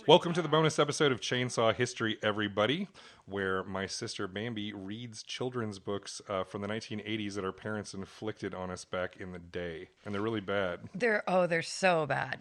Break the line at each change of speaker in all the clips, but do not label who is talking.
Welcome to the bonus episode of Chainsaw History, everybody, where my sister Bambi reads children's books from the 1980s that our parents inflicted on us back in the day. And they're really bad.
They're so bad.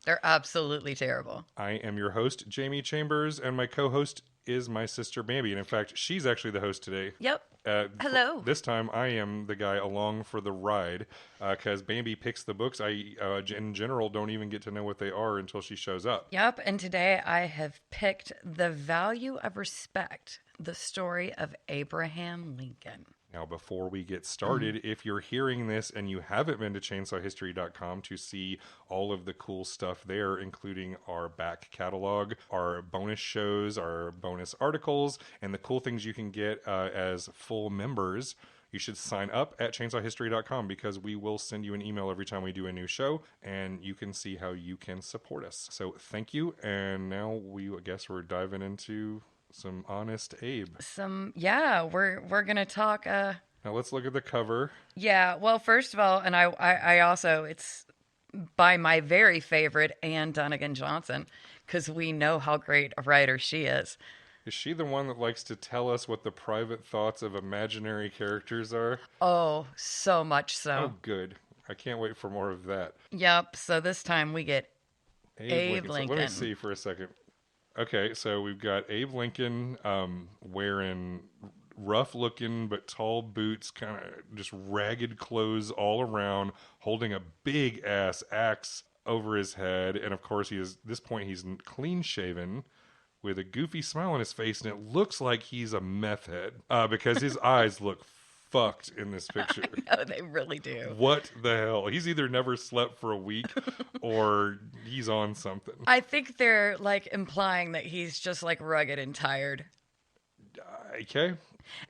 They're absolutely terrible.
I am your host, Jamie Chambers, and my co-host is my sister Bambi. And in fact, she's actually the host today.
Yep. Hello.
This time, I am the guy along for the ride because Bambi picks the books. I, in general, don't even get to know what they are until she shows up.
Yep. And today I have picked The Value of Respect, the story of Abraham Lincoln.
Now, before we get started, if you're hearing this and you haven't been to chainsawhistory.com to see all of the cool stuff there, including our back catalog, our bonus shows, our bonus articles, and the cool things you can get as full members, you should sign up at chainsawhistory.com because we will send you an email every time we do a new show, and you can see how you can support us. So thank you, and now I guess we're diving into some Honest Abe.
We're gonna talk.
Now let's look at the cover.
Yeah, well, first of all, and I also, it's by my very favorite Anne Dunnigan Johnson, because we know how great a writer she is.
Is she the one that likes to tell us what the private thoughts of imaginary characters are?
Oh, so much so.
Oh, good. I can't wait for more of that.
Yep. So this time we get Abe Lincoln.
So let me see for a second. Okay, so we've got Abe Lincoln wearing rough-looking but tall boots, kind of just ragged clothes all around, holding a big-ass axe over his head. And, of course, at this point, he's clean-shaven with a goofy smile on his face, and it looks like he's a meth head because his eyes look fucked in this picture.
I know, they really do.
What the hell? He's either never slept for a week or he's on something.
I think they're like implying that he's just like rugged and tired.
Okay.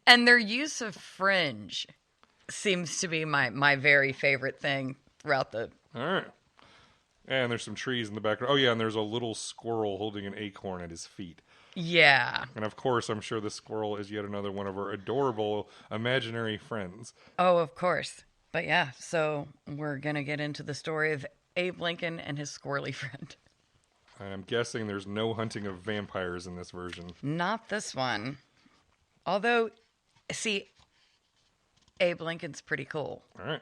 And their use of fringe seems to be my very favorite thing throughout the...
All right. And there's some trees in the background. Oh, yeah, and there's a little squirrel holding an acorn at his feet.
Yeah.
And of course, I'm sure the squirrel is yet another one of our adorable imaginary friends.
Oh, of course. But yeah, so we're going to get into the story of Abe Lincoln and his squirrely friend.
I'm guessing there's no hunting of vampires in this version.
Not this one. Although, see, Abe Lincoln's pretty cool.
All right.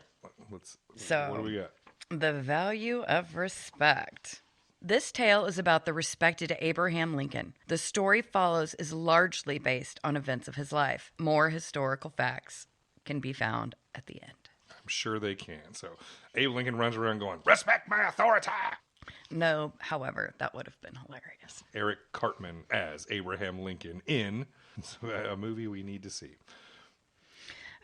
What do we got?
The Value of Respect. This tale is about the respected Abraham Lincoln. The story follows is largely based on events of his life. More historical facts can be found at the end.
I'm sure they can. So Abe Lincoln runs around going, "Respect my authority!"
No, however, that would have been hilarious.
Eric Cartman as Abraham Lincoln in a movie we need to see.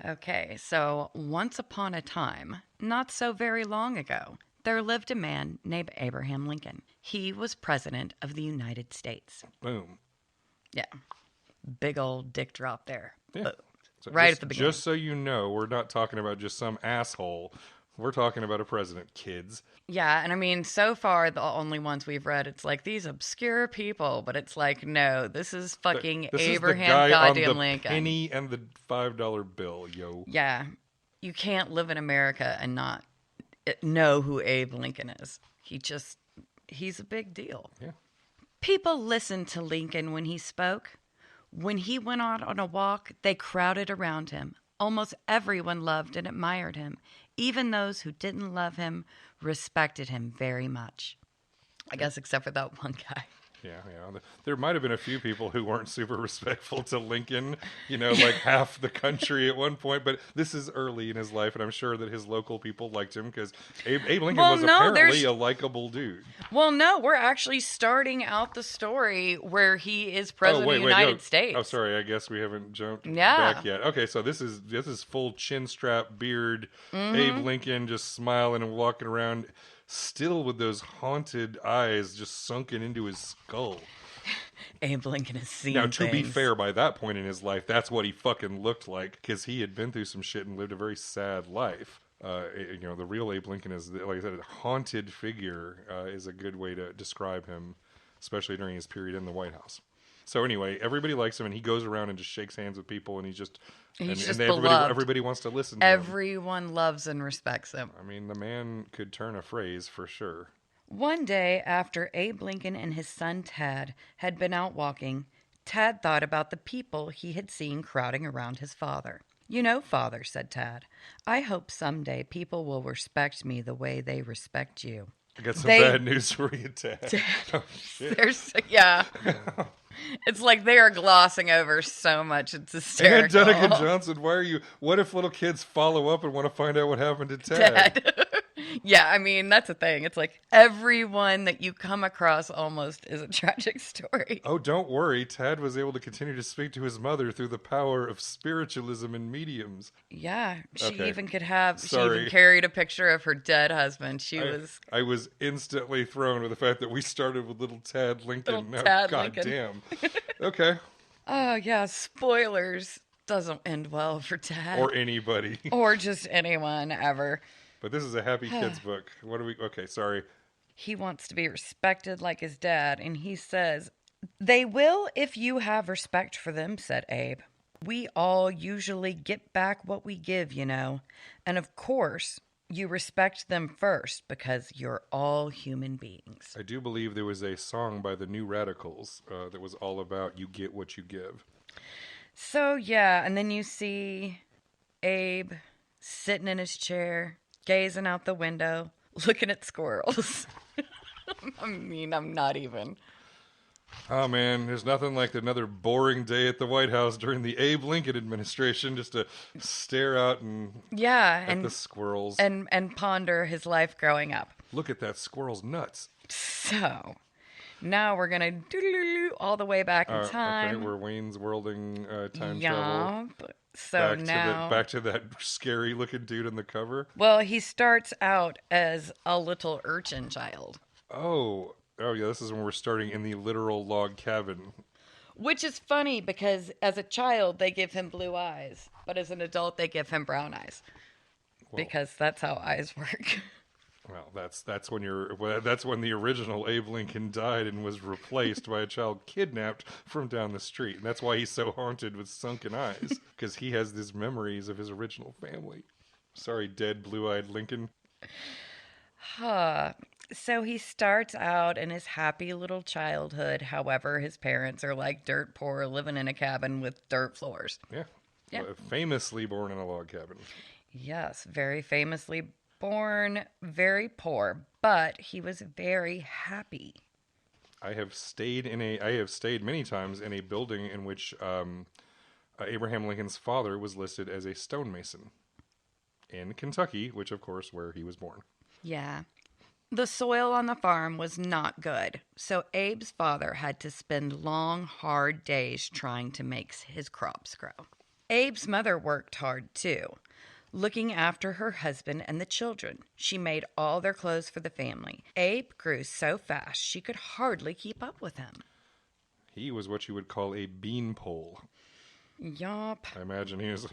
Okay, so once upon a time, not so very long ago, there lived a man named Abraham Lincoln. He was president of the United States.
Boom.
Yeah. Big old dick drop there.
Yeah.
Boom.
So
right at the beginning.
Just so you know, we're not talking about just some asshole. We're talking about a president, kids.
Yeah, and I mean, so far, the only ones we've read, it's like these obscure people, but it's like, no, this is fucking
this
Abraham
is the guy
goddamn
on the
Lincoln.
penny and the $5 bill, yo.
Yeah. You can't live in America and not know who Abe Lincoln is. He's a big deal.
Yeah.
People listened to Lincoln when he spoke. When he went out on a walk, they crowded around him. Almost everyone loved and admired him. Even those who didn't love him respected him very much. I guess except for that one guy.
Yeah. There might have been a few people who weren't super respectful to Lincoln, like half the country at one point, but this is early in his life, and I'm sure that his local people liked him because Abe Lincoln was apparently a likable dude.
Well, no, we're actually starting out the story where he is president of the United States.
Oh, sorry, I guess we haven't jumped back yet. Okay, so this is full chin strap, beard, Abe Lincoln just smiling and walking around, still with those haunted eyes just sunken into his skull.
Abe Lincoln has seen
Now, to
things.
be fair, by that point in his life, that's what he fucking looked like, because he had been through some shit and lived a very sad life. The real Abe Lincoln is, like I said, a haunted figure is a good way to describe him, especially during his period in the White House. So anyway, everybody likes him, and he goes around and just shakes hands with people, and he's just
beloved.
Everybody wants to listen to him.
Everyone loves and respects him.
I mean, the man could turn a phrase for sure.
One day after Abe Lincoln and his son Tad had been out walking, Tad thought about the people he had seen crowding around his father. "You know, Father," said Tad, "I hope someday people will respect me the way they respect you."
I got some bad news for you, Tad. Oh, shit.
Yeah. It's like they are glossing over so much. It's hysterical.
And Duncan Johnson, what if little kids follow up and want to find out what happened to Tad?
Yeah, I mean, that's the thing. It's like everyone that you come across almost is a tragic story.
Oh, don't worry. Tad was able to continue to speak to his mother through the power of spiritualism and mediums.
Yeah, she
Okay.
even could have,
Sorry.
she even carried a picture of her dead husband.
I was instantly thrown with the fact that we started with little Tad Lincoln.
Little Tad
God
Lincoln.
damn. Okay.
Oh, yeah, spoilers. Doesn't end well for Tad.
Or anybody.
Or just anyone ever.
But this is a happy kids book. Okay, sorry.
He wants to be respected like his dad, and he says, "They will if you have respect for them," said Abe. "We all usually get back what we give, you know. And of course, you respect them first because you're all human beings."
I do believe there was a song by the New Radicals that was all about you get what you give.
So, yeah, and then you see Abe sitting in his chair, gazing out the window, looking at squirrels. I mean, I'm not even.
Oh, man, there's nothing like another boring day at the White House during the Abe Lincoln administration just to stare out at the squirrels.
And ponder his life growing up.
Look at that squirrel's nuts.
So, now we're going to all the way back in time.
Okay, we're Wayne's worlding time travel.
So
back to that scary looking dude on the cover.
Well, he starts out as a little urchin child.
Oh yeah, this is when we're starting in the literal log cabin.
Which is funny because as a child they give him blue eyes, but as an adult they give him brown eyes. Well, because that's how eyes work.
Well, that's when the original Abe Lincoln died and was replaced by a child kidnapped from down the street. And that's why he's so haunted with sunken eyes, because he has these memories of his original family. Sorry, dead blue-eyed Lincoln.
So he starts out in his happy little childhood. However, his parents are like dirt poor, living in a cabin with dirt floors.
Yeah. Famously born in a log cabin.
Yes, very famously born, very poor, but he was very happy.
I have stayed many times in a building in which Abraham Lincoln's father was listed as a stonemason in Kentucky, which of course where he was born.
Yeah. The soil on the farm was not good, so Abe's father had to spend long, hard days trying to make his crops grow. Abe's mother worked hard too, looking after her husband and the children. She made all their clothes for the family. Abe grew so fast she could hardly keep up with him.
He was what you would call a beanpole.
Yup.
I imagine he was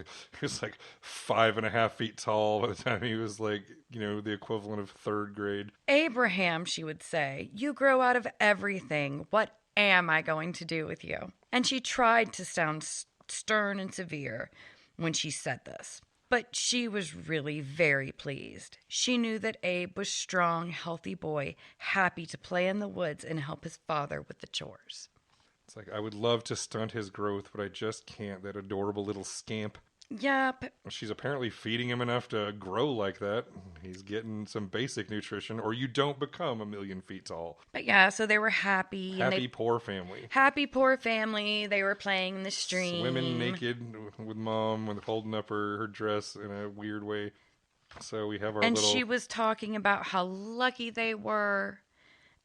like 5.5 feet tall by the time he was like, the equivalent of third grade.
"Abraham," she would say, "you grow out of everything. What am I going to do with you?" And she tried to sound stern and severe when she said this. But she was really very pleased. She knew that Abe was a strong, healthy boy, happy to play in the woods and help his father with the chores.
It's like, I would love to stunt his growth, but I just can't. That adorable little scamp.
Yep.
She's apparently feeding him enough to grow like that. He's getting some basic nutrition, or you don't become 1,000,000 feet tall.
But yeah, so they were happy.
Poor family.
Happy, poor family. They were playing in the stream.
Swimming naked with mom, with holding up her dress in a weird way. So we have our
And she was talking about how lucky they were.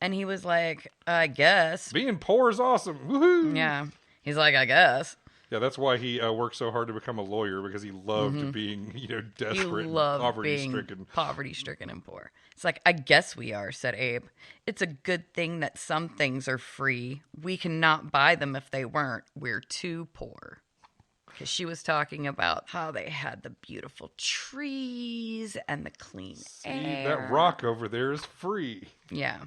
And he was like, "I guess.
Being poor is awesome. Woohoo!"
Yeah. He's like, "I guess."
Yeah, that's why he worked so hard to become a lawyer, because he loved being, desperate and poverty-stricken.
Poverty-stricken and poor. It's like, "I guess we are," said Abe. "It's a good thing that some things are free. We cannot buy them if they weren't. We're too poor." Because she was talking about how they had the beautiful trees and the clean air.
That rock over there is free.
Yeah.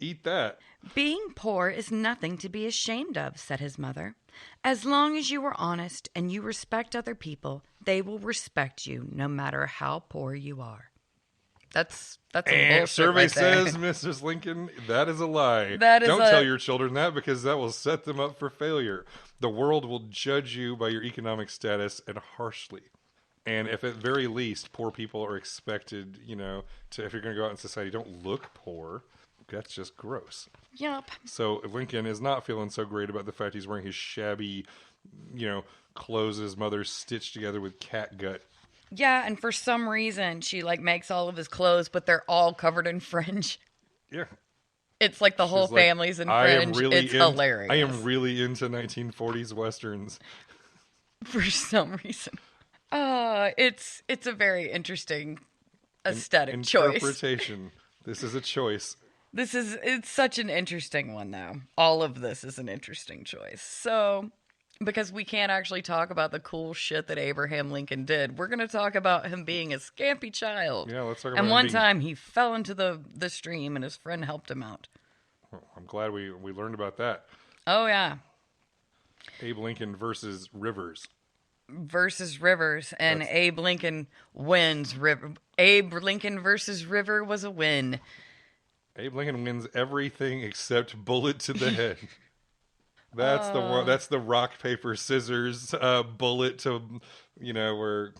Eat that.
"Being poor is nothing to be ashamed of," said his mother. "As long as you are honest and you respect other people, they will respect you no matter how poor you are." That's some bullshit
Survey
right there.
says, Mrs. Lincoln, that is a lie.
That is
Don't tell your children that because that will set them up for failure. The world will judge you by your economic status and harshly. And if at very least poor people are expected, to if you're going to go out in society, don't look poor. That's just gross.
Yup.
So Lincoln is not feeling so great about the fact he's wearing his shabby, clothes his mother stitched together with cat gut.
Yeah, and for some reason, she, makes all of his clothes, but they're all covered in fringe.
Yeah.
It's like the whole family's in fringe. It's hilarious.
I am really into 1940s Westerns.
For some reason. It's a very interesting aesthetic choice.
Interpretation. This is a choice.
It's such an interesting one, though. All of this is an interesting choice. So, because we can't actually talk about the cool shit that Abraham Lincoln did, we're going to talk about him being a scampy child.
Yeah, let's talk about
And one time he fell into the stream and his friend helped him out.
Oh, I'm glad we learned about that.
Oh, yeah.
Abe Lincoln versus Rivers.
And Abe Lincoln wins. Abe Lincoln versus River was a win.
Abe Lincoln wins everything except bullet to the head. That's the one. That's the rock paper scissors bullet to, where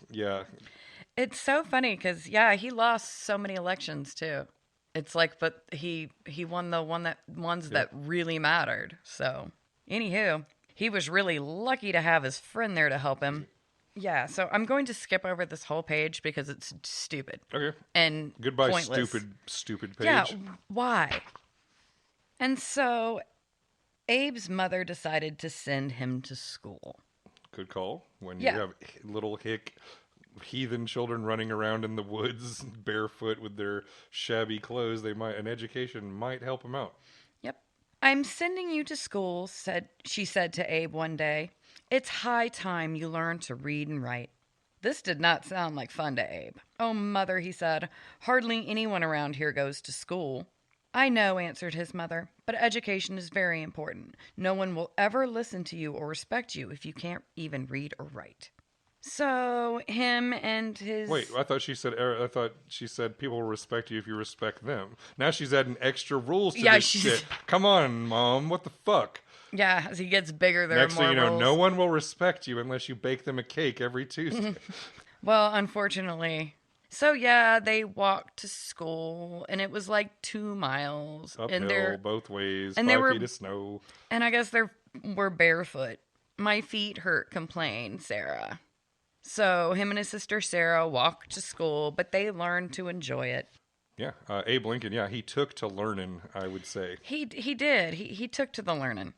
It's so funny because he lost so many elections too. It's but he won the ones that really mattered. So, anywho, he was really lucky to have his friend there to help him. Yeah, so I'm going to skip over this whole page because it's stupid.
Okay.
And
goodbye,
pointless.
stupid page.
Yeah, why? And so Abe's mother decided to send him to school.
Good call. When you have little heathen children running around in the woods barefoot with their shabby clothes, an education might help them out.
Yep. I'm sending you to school, she said to Abe one day. It's high time you learn to read and write. This did not sound like fun to Abe. Oh, mother, he said, hardly anyone around here goes to school. I know, answered his mother, but education is very important. No one will ever listen to you or respect you if you can't even read or write. So him and his...
Wait, I thought she said people will respect you if you respect them. Now she's adding extra rules to this shit. Come on, Mom, what the fuck?
Yeah, as he gets bigger, there
Next
are more
thing you know,
rules.
no one will respect you unless you bake them a cake every Tuesday.
Well, unfortunately. So yeah, they walked to school, and it was 2 miles.
Uphill, both ways,
and
5 feet of snow.
And I guess they were barefoot. My feet hurt, complained Sarah. So him and his sister Sarah walked to school, but they learned to enjoy it.
Yeah, Abe Lincoln, he took to learning, I would say.
He did. He took to the learning.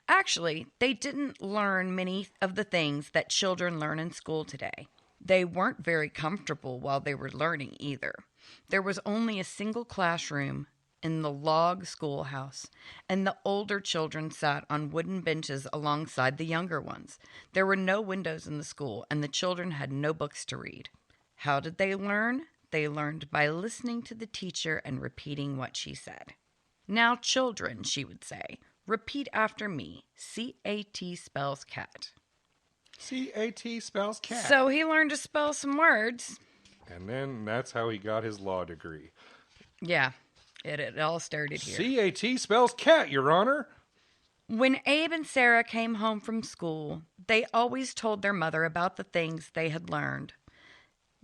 Actually, they didn't learn many of the things that children learn in school today. They weren't very comfortable while they were learning either. There was only a single classroom in the log schoolhouse, and the older children sat on wooden benches alongside the younger ones. There were no windows in the school, and the children had no books to read. How did they learn? They learned by listening to the teacher and repeating what she said. Now, children, she would say, repeat after me. C-A-T spells cat.
C-A-T spells cat.
So he learned to spell some words.
And then that's how he got his law degree.
Yeah, it all started here.
C-A-T spells cat, Your Honor.
When Abe and Sarah came home from school, they always told their mother about the things they had learned.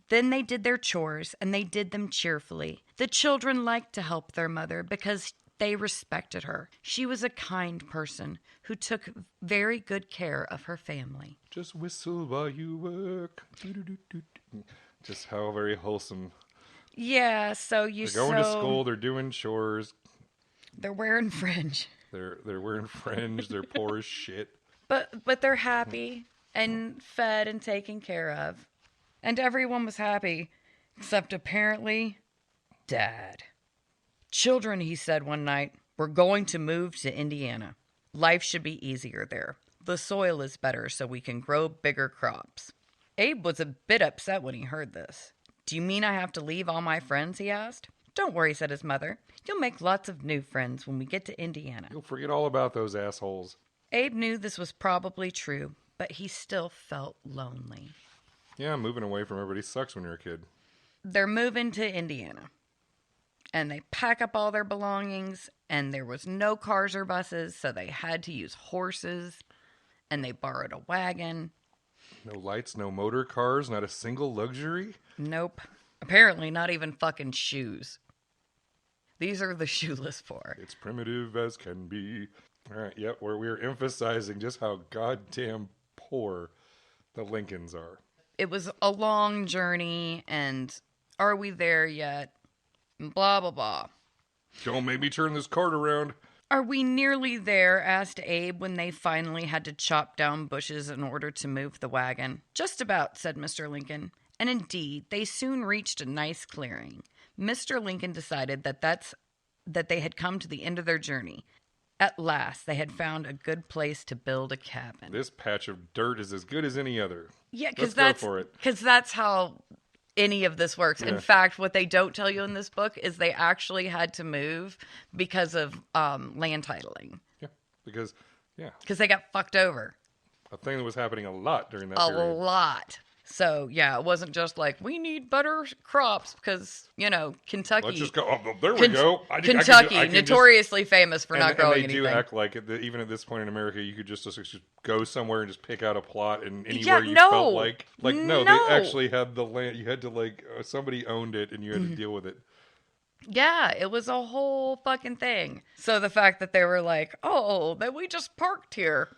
Then they did their chores, and they did them cheerfully. The children liked to help their mother because they respected her. She was a kind person who took very good care of her family.
Just whistle while you work. Just how very wholesome.
Yeah, so
they're going to school, they're doing chores.
They're wearing fringe.
They're wearing fringe, they're poor as shit.
But they're happy and fed and taken care of. And everyone was happy, except apparently Dad. Children, he said one night, we're going to move to Indiana. Life should be easier there. The soil is better so we can grow bigger crops. Abe was a bit upset when he heard this. Do you mean I have to leave all my friends, he asked. Don't worry, said his mother. You'll make lots of new friends when we get to Indiana.
You'll forget all about those assholes.
Abe knew this was probably true, but he still felt lonely.
Yeah, moving away from everybody sucks when you're a kid.
they're moving to Indiana. And they pack up all their belongings, and there was no cars or buses, so they had to use horses, and they borrowed a wagon.
No lights, no motor cars, not a single luxury?
Nope. Apparently not even fucking shoes. These are the shoeless poor.
It's primitive as can be. All right, yep, we're emphasizing just how goddamn poor the Lincolns are.
It was a long journey, and are we there yet? Blah, blah, blah.
Don't make me turn this cart around.
Are we nearly there? Asked Abe when they finally had to chop down bushes in order to move the wagon. Just about, said Mr. Lincoln. And indeed, they soon reached a nice clearing. Mr. Lincoln decided that they had come to the end of their journey. At last, they had found a good place to build a cabin.
This patch of dirt is as good as any other.
Yeah,
because
that's how any of this works. Yeah. In fact, what they don't tell you in this book is they actually had to move because of land titling.
Yeah, because
they got fucked over.
A thing that was happening a lot during that period.
A lot. So, yeah, it wasn't just like, we need better crops because, Kentucky.
Let's just go. Oh, there we go.
Kentucky, notoriously famous for not growing anything.
And they do act like, even at this point in America, you could just go somewhere and just pick out a plot and anywhere felt like. No, they actually had the land. You had to, somebody owned it and you had to deal with it.
Yeah, it was a whole fucking thing. So the fact that they were like, oh, that we just parked here.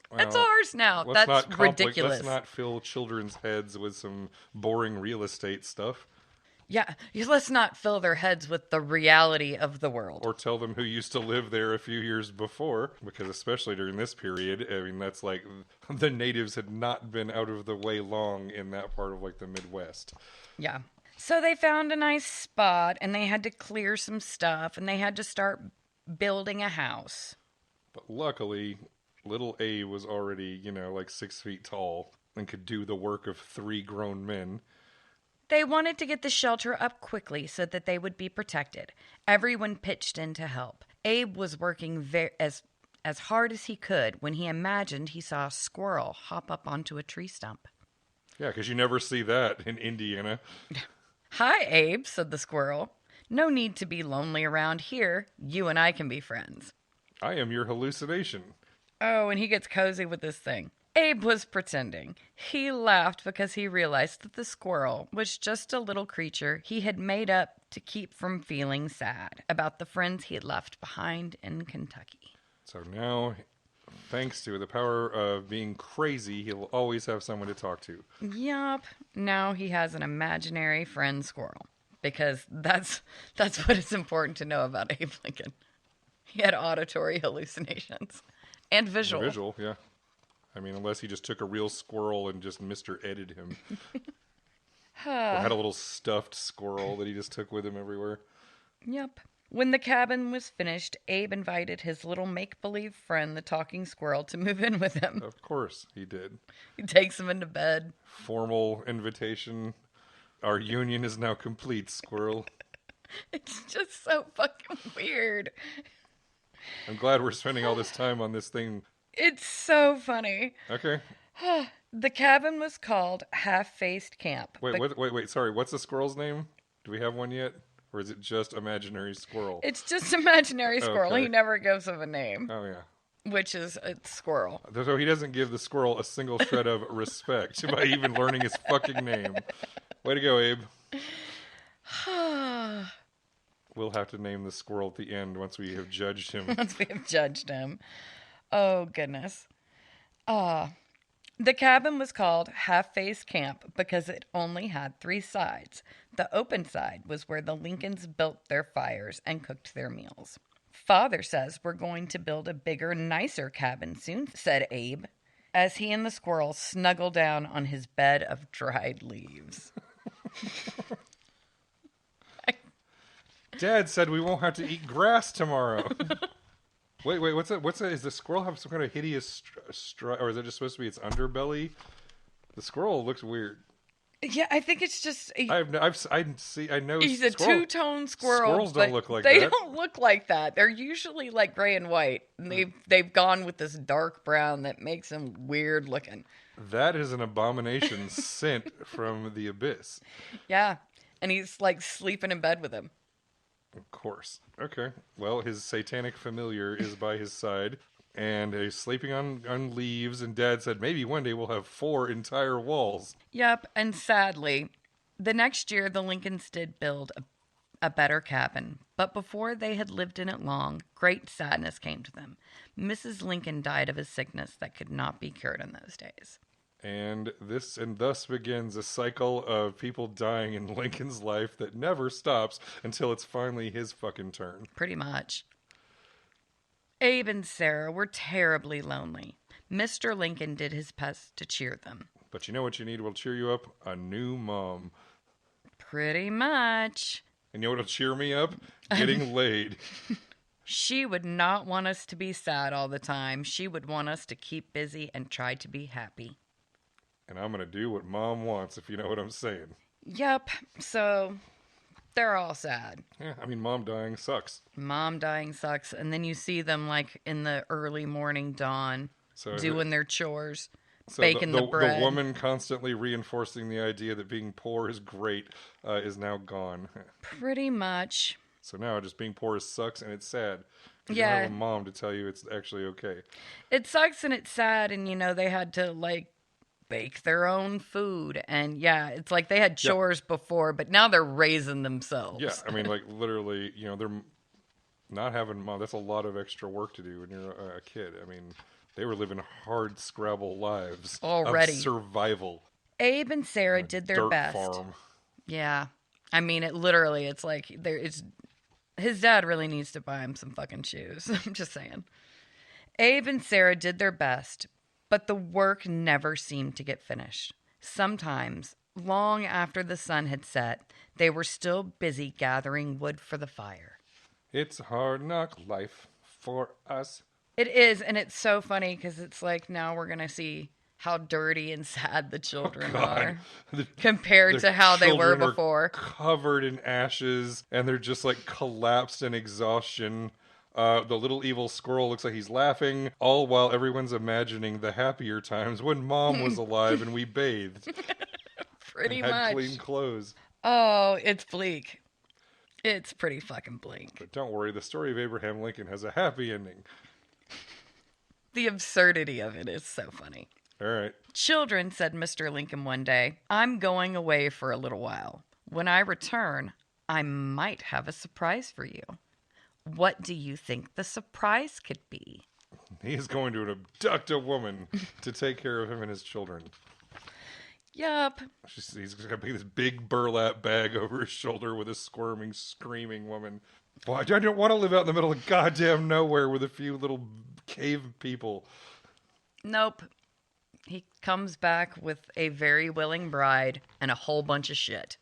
Well, it's ours now. That's ridiculous.
Let's not fill children's heads with some boring real estate stuff.
Yeah, let's not fill their heads with the reality of the world.
Or tell them who used to live there a few years before, because especially during this period, I mean, that's like the natives had not been out of the way long in that part of the Midwest.
Yeah. So they found a nice spot and they had to clear some stuff and they had to start building a house.
But luckily, little Abe was already, 6 feet tall and could do the work of 3 grown men.
They wanted to get the shelter up quickly so that they would be protected. Everyone pitched in to help. Abe was working as hard as he could when he imagined he saw a squirrel hop up onto a tree stump.
Yeah, because you never see that in Indiana.
Hi, Abe, said the squirrel. No need to be lonely around here. You and I can be friends.
I am your hallucination.
Oh, and he gets cozy with this thing. Abe was pretending. He laughed because he realized that the squirrel was just a little creature he had made up to keep from feeling sad about the friends he had left behind in Kentucky.
So now, thanks to the power of being crazy, he'll always have someone to talk to.
Yup. Now he has an imaginary friend squirrel. Because that's what is important to know about Abe Lincoln. He had auditory hallucinations. And visual.
Visual, yeah. I mean, unless he just took a real squirrel and just Mr. Edited him. Or had a little stuffed squirrel that he just took with him everywhere.
Yep. When the cabin was finished, Abe invited his little make-believe friend, the talking squirrel, to move in with him.
Of course he did.
He takes him into bed.
Formal invitation. Our union is now complete, squirrel.
It's just so fucking weird.
I'm glad we're spending all this time on this thing.
It's so funny.
Okay.
The cabin was called Half-Faced Camp.
Wait. Sorry, what's the squirrel's name? Do we have one yet? Or is it just imaginary squirrel?
It's just imaginary squirrel. Okay. He never gives him a name.
Oh, yeah.
Which is a squirrel.
So he doesn't give the squirrel a single shred of respect by even learning his fucking name. Way to go, Abe. We'll have to name the squirrel at the end once we have judged him.
Once we have judged him. Oh, goodness. The cabin was called Half-Faced Camp because it only had 3 sides. The open side was where the Lincolns built their fires and cooked their meals. Father says we're going to build a bigger, nicer cabin soon, said Abe, as he and the squirrel snuggled down on his bed of dried leaves.
Dad said we won't have to eat grass tomorrow. Wait, what's that? Is the squirrel have some kind of hideous or is it just supposed to be its underbelly? The squirrel looks weird.
Yeah, I think it's just.
I know.
He's a two-tone squirrel.
Squirrels don't look like that.
They don't look like that. They're usually like gray and white. And they've gone with this dark brown that makes them weird looking.
That is an abomination sent from the abyss.
Yeah. And he's like sleeping in bed with him.
Of course. Okay. Well, his satanic familiar is by his side, and he's sleeping on leaves, and Dad said, maybe one day we'll have 4 entire walls.
Yep, and sadly, the next year the Lincolns did build a better cabin, but before they had lived in it long, great sadness came to them. Mrs. Lincoln died of a sickness that could not be cured in those days.
And thus begins a cycle of people dying in Lincoln's life that never stops until it's finally his fucking turn.
Pretty much. Abe and Sarah were terribly lonely. Mr. Lincoln did his best to cheer them.
But you know what you need will cheer you up? A new mom.
Pretty much.
And you know what'll cheer me up? Getting laid.
She would not want us to be sad all the time. She would want us to keep busy and try to be happy.
And I'm going to do what Mom wants, if you know what I'm saying.
Yep, so they're all sad.
Yeah, I mean, Mom dying sucks.
Mom dying sucks. And then you see them like in the early morning dawn doing their chores, baking the bread.
The woman constantly reinforcing the idea that being poor is great is now gone.
Pretty much.
So now just being poor sucks and it's sad. You
Yeah.
don't have a mom to tell you it's actually okay.
It sucks and it's sad, and they had to like bake their own food, and yeah, it's like they had chores before, but now they're raising themselves.
Yeah, I mean, like literally, they're not having mom. That's a lot of extra work to do when you're a kid. I mean, they were living hard scrabble lives
already.
Of survival.
Abe and Sarah did their
dirt
best.
Farm.
Yeah, I mean, it's like his dad really needs to buy him some fucking shoes. I'm just saying. Abe and Sarah did their best, but the work never seemed to get finished. Sometimes, long after the sun had set, they were still busy gathering wood for the fire.
It's hard knock life for us.
It is, and it's so funny because it's like now we're going to see how dirty and sad the children are compared to how they were before.
Covered in ashes, and they're just like collapsed in exhaustion. The little evil squirrel looks like he's laughing, all while everyone's imagining the happier times when Mom was alive and we bathed.
Pretty
and had
much.
clean clothes.
Oh, it's bleak. It's pretty fucking bleak.
But don't worry, the story of Abraham Lincoln has a happy ending.
The absurdity of it is so funny.
All right.
Children, said Mr. Lincoln one day, I'm going away for a little while. When I return, I might have a surprise for you. What do you think the surprise could be?
He is going to abduct a woman to take care of him and his children.
Yup.
He's got this big burlap bag over his shoulder with a squirming, screaming woman. Boy, I don't want to live out in the middle of goddamn nowhere with a few little cave people.
Nope. He comes back with a very willing bride and a whole bunch of shit.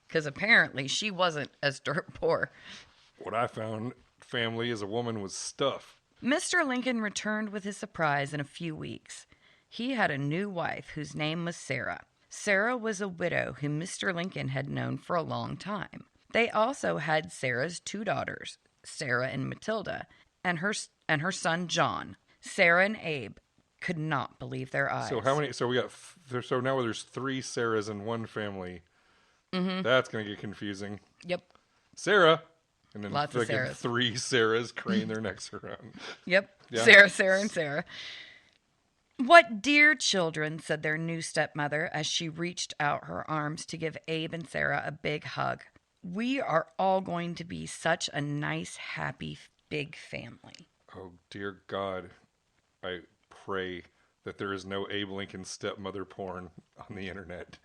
Because apparently she wasn't as dirt poor.
What I found, family, is a woman with stuff.
Mr. Lincoln returned with his surprise in a few weeks. He had a new wife whose name was Sarah. Sarah was a widow whom Mr. Lincoln had known for a long time. They also had Sarah's 2 daughters, Sarah and Matilda, and her son John. Sarah and Abe could not believe their eyes.
So how many? So we got. So now there's 3 Sarahs in one family. Mm-hmm. That's gonna get confusing.
Yep.
Sarah. And then
lots of Sarahs.
3 Sarahs crane their necks around.
Yep.
Yeah.
Sarah, and Sarah. What dear children, said their new stepmother as she reached out her arms to give Abe and Sarah a big hug. We are all going to be such a nice, happy, big family.
Oh, dear God. I pray that there is no Abe Lincoln stepmother porn on the internet.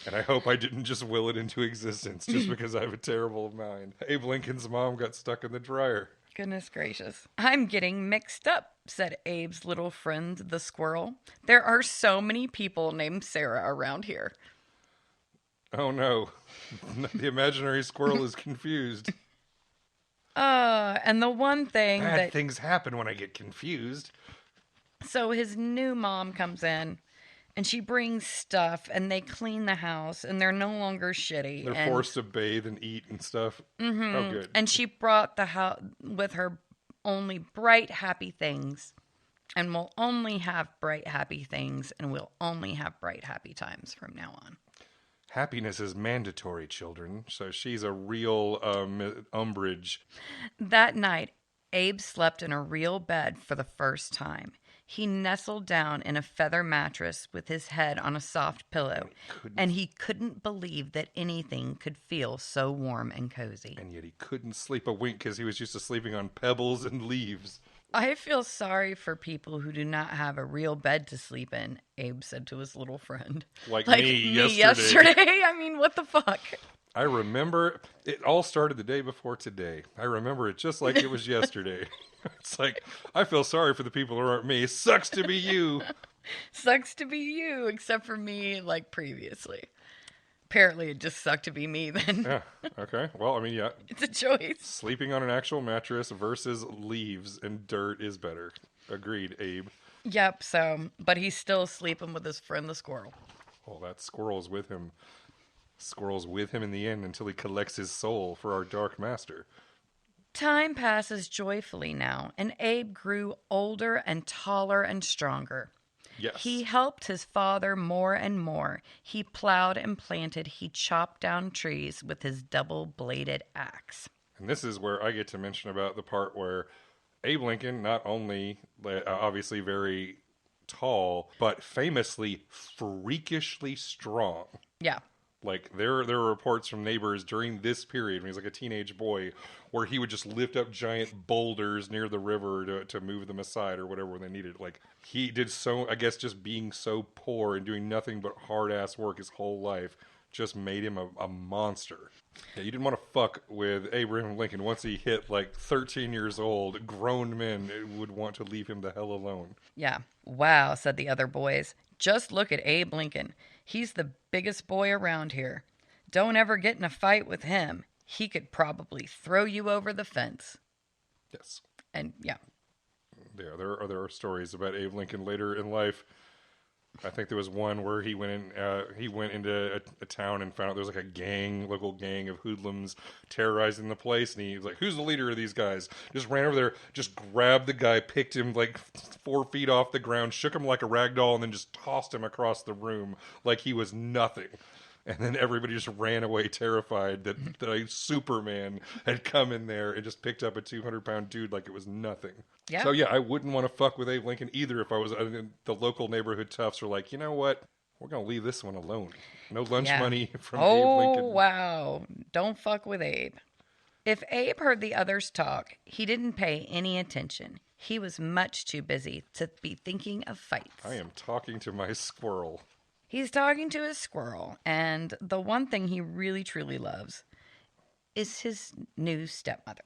And I hope I didn't just will it into existence just because I have a terrible mind. Abe Lincoln's mom got stuck in the dryer.
Goodness gracious. I'm getting mixed up, said Abe's little friend, the squirrel. There are so many people named Sarah around here.
Oh no. The imaginary squirrel is confused.
And the one thing
Bad things happen when I get confused.
So his new mom comes in. And she brings stuff, and they clean the house, and they're no longer shitty.
They're forced to bathe and eat and stuff. Mm-hmm. Oh, good.
And she brought the house with her only bright, happy things. And we'll only have bright, happy things, and we'll only have bright, happy times from now on.
Happiness is mandatory, children. So she's a real umbrage.
That night, Abe slept in a real bed for the first time. He nestled down in a feather mattress with his head on a soft pillow, and he couldn't believe that anything could feel so warm and cozy.
And yet he couldn't sleep a wink because he was used to sleeping on pebbles and leaves.
I feel sorry for people who do not have a real bed to sleep in, Abe said to his little friend.
Like me
yesterday. I mean, what the fuck?
I remember it all started the day before today. I remember it just like it was yesterday. It's like, I feel sorry for the people who aren't me. Sucks to be you.
Sucks to be you, except for me, like previously. Apparently, it just sucked to be me then.
Yeah, okay. Well, I mean, yeah.
It's a choice.
Sleeping on an actual mattress versus leaves and dirt is better. Agreed, Abe.
Yep, but he's still sleeping with his friend the squirrel.
Well, that squirrel's with him. Squirrel's with him in the end until he collects his soul for our dark master.
Time passes joyfully now, and Abe grew older and taller and stronger.
Yes.
He helped his father more and more. He plowed and planted. He chopped down trees with his double-bladed axe.
And this is where I get to mention about the part where Abe Lincoln, not only obviously very tall, but famously freakishly strong.
Yeah.
Like, there were reports from neighbors during this period, when he was like a teenage boy, where he would just lift up giant boulders near the river to move them aside or whatever when they needed. Like, he did so, I guess just being so poor and doing nothing but hard-ass work his whole life just made him a monster. Yeah, you didn't want to fuck with Abraham Lincoln. Once he hit, like, 13 years old, grown men would want to leave him the hell alone.
Yeah. Wow, said the other boys. Just look at Abe Lincoln. He's the biggest boy around here. Don't ever get in a fight with him. He could probably throw you over the fence.
Yes.
And yeah.
Yeah, there are stories about Abe Lincoln later in life. I think there was one where he went into a town and found out there was like a local gang of hoodlums terrorizing the place, and he was like, "Who's the leader of these guys?" Just ran over there, just grabbed the guy, picked him like 4 feet off the ground, shook him like a rag doll, and then just tossed him across the room like he was nothing. And then everybody just ran away terrified that a Superman had come in there and just picked up a 200-pound dude like it was nothing.
Yeah.
So, yeah, I wouldn't want to fuck with Abe Lincoln either if I was the local neighborhood toughs are like, you know what? We're going to leave this one alone. No lunch money from Abe Lincoln.
Oh, wow. Don't fuck with Abe. If Abe heard the others talk, he didn't pay any attention. He was much too busy to be thinking of fights.
I am talking to my squirrel.
He's talking to his squirrel, and the one thing he really truly loves is his new stepmother.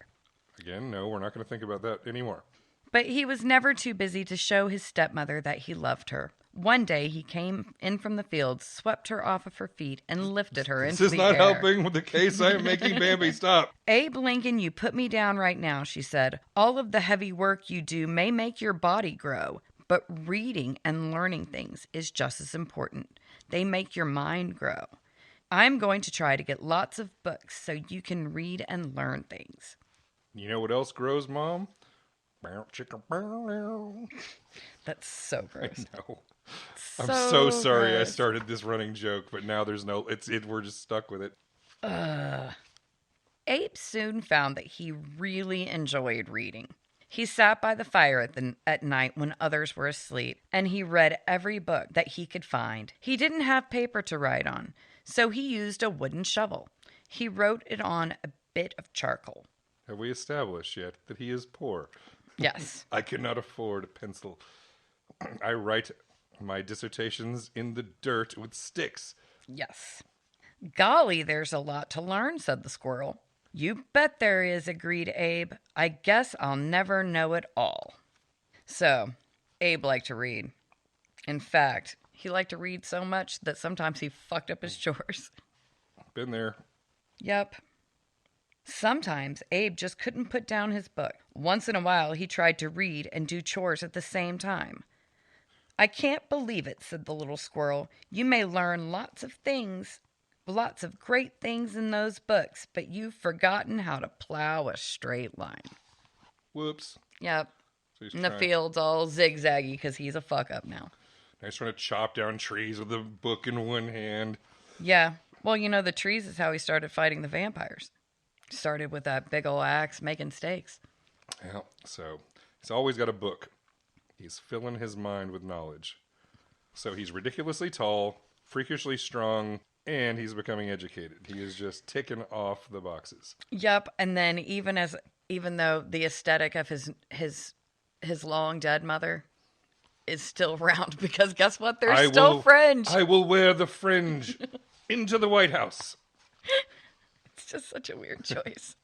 Again, no, we're not going to think about that anymore.
But he was never too busy to show his stepmother that he loved her. One day he came in from the field, swept her off of her feet, and lifted her into the air.
This is not helping with the case I am making, Bambi. Stop.
Abe Lincoln, you put me down right now, she said. All of the heavy work you do may make your body grow, but reading and learning things is just as important. They make your mind grow. I'm going to try to get lots of books so you can read and learn things.
You know what else grows, Mom?
That's so gross.
I know. I'm so sorry I started this running joke, but now there's no, we're just stuck with it.
Abe soon found that he really enjoyed reading. He sat by the fire at night when others were asleep, and he read every book that he could find. He didn't have paper to write on, so he used a wooden shovel. He wrote it on a bit of charcoal.
Have we established yet that he is poor?
Yes.
I cannot afford a pencil. I write my dissertations in the dirt with sticks.
Yes. Golly, there's a lot to learn, said the squirrel. You bet there is, agreed Abe. I guess I'll never know it all. So, Abe liked to read. In fact, he liked to read so much that sometimes he fucked up his chores.
Been there.
Yep. Sometimes Abe just couldn't put down his book. Once in a while, he tried to read and do chores at the same time. I can't believe it, said the little squirrel. You may learn lots of great things in those books, but you've forgotten how to plow a straight line.
Whoops.
Yep.
So
and the field's all zigzaggy because he's a fuck up now.
Now he's trying to chop down trees with a book in one hand.
Yeah. Well, you know, the trees is how he started fighting the vampires. Started with that big ol' axe making steaks.
Yeah, so he's always got a book. He's filling his mind with knowledge. So he's ridiculously tall, freakishly strong, and he's becoming educated. He is just ticking off the boxes.
Yep, and then even though the aesthetic of his long dead mother is still around, because guess what? There's still fringe.
I will wear the fringe into the White House.
It's just such a weird choice.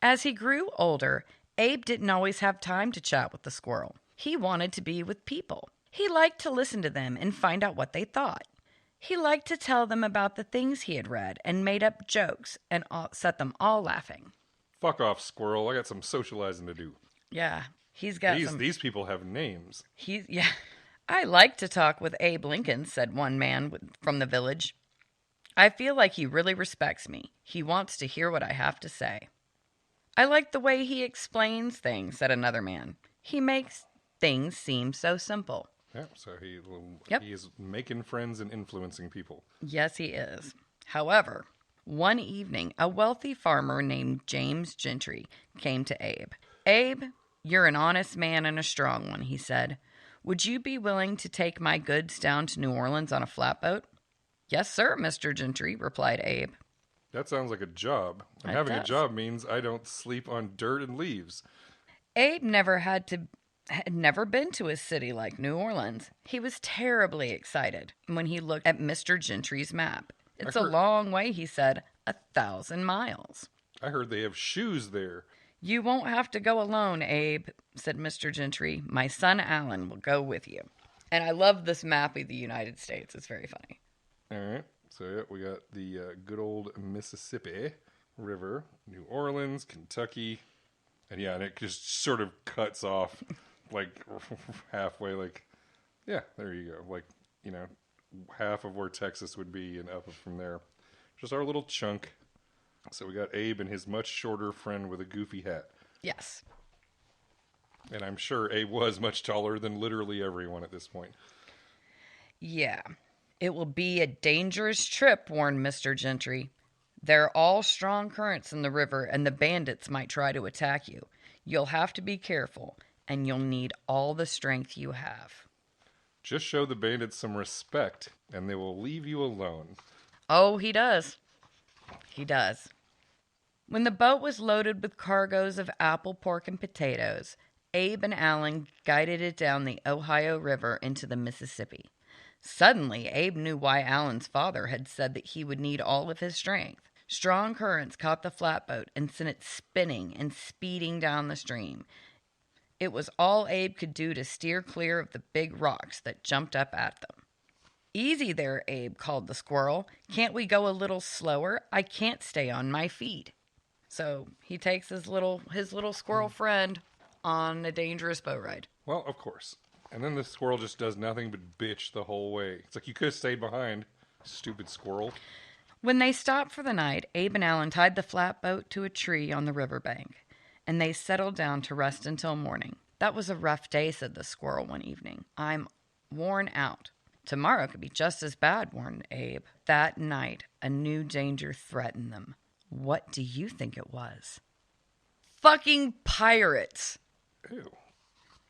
As he grew older, Abe didn't always have time to chat with the squirrel. He wanted to be with people. He liked to listen to them and find out what they thought. He liked to tell them about the things he had read and made up jokes and set them all laughing.
Fuck off, squirrel. I got some socializing to do.
Yeah, he's got
These people have names.
Yeah. I like to talk with Abe Lincoln, said one man from the village. I feel like he really respects me. He wants to hear what I have to say. I like the way he explains things, said another man. He makes things seem so simple.
Yeah, so he is making friends and influencing people.
Yes, he is. However, one evening, a wealthy farmer named James Gentry came to Abe. Abe, you're an honest man and a strong one, he said. Would you be willing to take my goods down to New Orleans on a flatboat? Yes, sir, Mr. Gentry, replied Abe.
That sounds like a job. And having a job means I don't sleep on dirt and leaves.
Abe had never been to a city like New Orleans. He was terribly excited when he looked at Mr. Gentry's map. It's a long way, he said, 1,000 miles.
I heard they have shoes there.
You won't have to go alone, Abe, said Mr. Gentry. My son Alan will go with you. And I love this map of the United States. It's very funny.
All right. So, yeah, we got the good old Mississippi River, New Orleans, Kentucky. And, yeah, and it just sort of cuts off, like, halfway. Like, yeah, there you go. Like, you know, half of where Texas would be and up from there. Just our little chunk. So we got Abe and his much shorter friend with a goofy hat.
Yes.
And I'm sure Abe was much taller than literally everyone at this point.
Yeah. It will be a dangerous trip, warned Mr. Gentry. There are all strong currents in the river, and the bandits might try to attack you. You'll have to be careful, and you'll need all the strength you have.
Just show the bandits some respect, and they will leave you alone.
Oh, he does. He does. When the boat was loaded with cargoes of apple, pork, and potatoes, Abe and Alan guided it down the Ohio River into the Mississippi. Suddenly, Abe knew why Alan's father had said that he would need all of his strength. Strong currents caught the flatboat and sent it spinning and speeding down the stream. It was all Abe could do to steer clear of the big rocks that jumped up at them. Easy there, Abe, called the squirrel. Can't we go a little slower? I can't stay on my feet. So he takes his little squirrel friend on a dangerous boat ride.
Well, of course. And then the squirrel just does nothing but bitch the whole way. It's like, you could have stayed behind, stupid squirrel.
When they stopped for the night, Abe and Alan tied the flatboat to a tree on the riverbank, and they settled down to rest until morning. That was a rough day, said the squirrel one evening. I'm worn out. Tomorrow could be just as bad, warned Abe. That night, a new danger threatened them. What do you think it was? Fucking pirates.
Ew.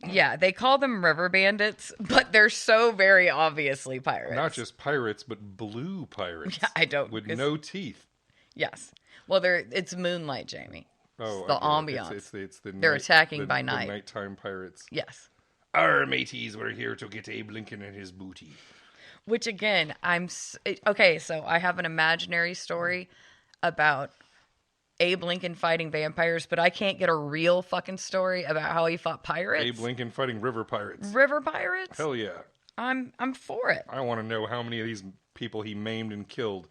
Yeah, they call them river bandits, but they're so very obviously pirates.
Not just pirates, but blue pirates.
Yeah, I don't.
With no teeth.
Yes. Well, it's moonlight, Jamie.
Oh,
the ambiance.
It's the
they're attacking by night.
The nighttime pirates.
Yes.
Our mateys were here to get Abe Lincoln and his booty.
Which, again, okay, so I have an imaginary story about Abe Lincoln fighting vampires, but I can't get a real fucking story about how he fought pirates.
Abe Lincoln fighting river pirates.
River pirates?
Hell yeah.
I'm for it.
I want to know how many of these people he maimed and killed.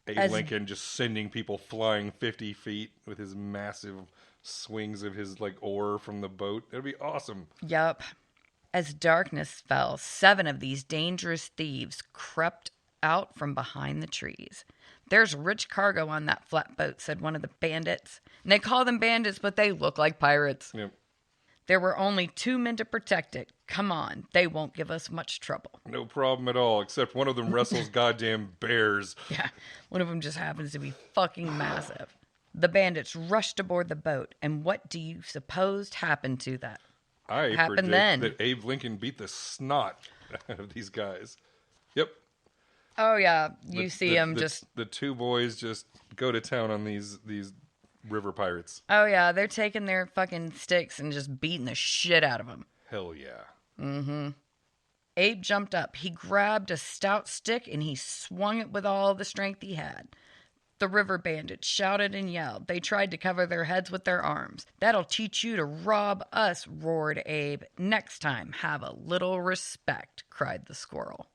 Abe Lincoln just sending people flying 50 feet with his massive swings of his oar from the boat. It'd be awesome.
Yup. As darkness fell, 7 of these dangerous thieves crept out from behind the trees. There's rich cargo on that flatboat, said one of the bandits. And they call them bandits, but they look like pirates.
Yep.
There were only 2 men to protect it. Come on, they won't give us much trouble.
No problem at all, except one of them wrestles goddamn bears.
Yeah, one of them just happens to be fucking massive. The bandits rushed aboard the boat, and what do you suppose happened to that?
I
Happened
predict
then.
that Abe Lincoln beat the snot out of these guys. Yep.
Oh yeah, you see them just...
The 2 boys just go to town on these river pirates.
Oh yeah, they're taking their fucking sticks and just beating the shit out of them.
Hell yeah.
Mm-hmm. Abe jumped up. He grabbed a stout stick and he swung it with all the strength he had. The river bandits shouted and yelled. They tried to cover their heads with their arms. That'll teach you to rob us, roared Abe. Next time, have a little respect, cried the squirrel.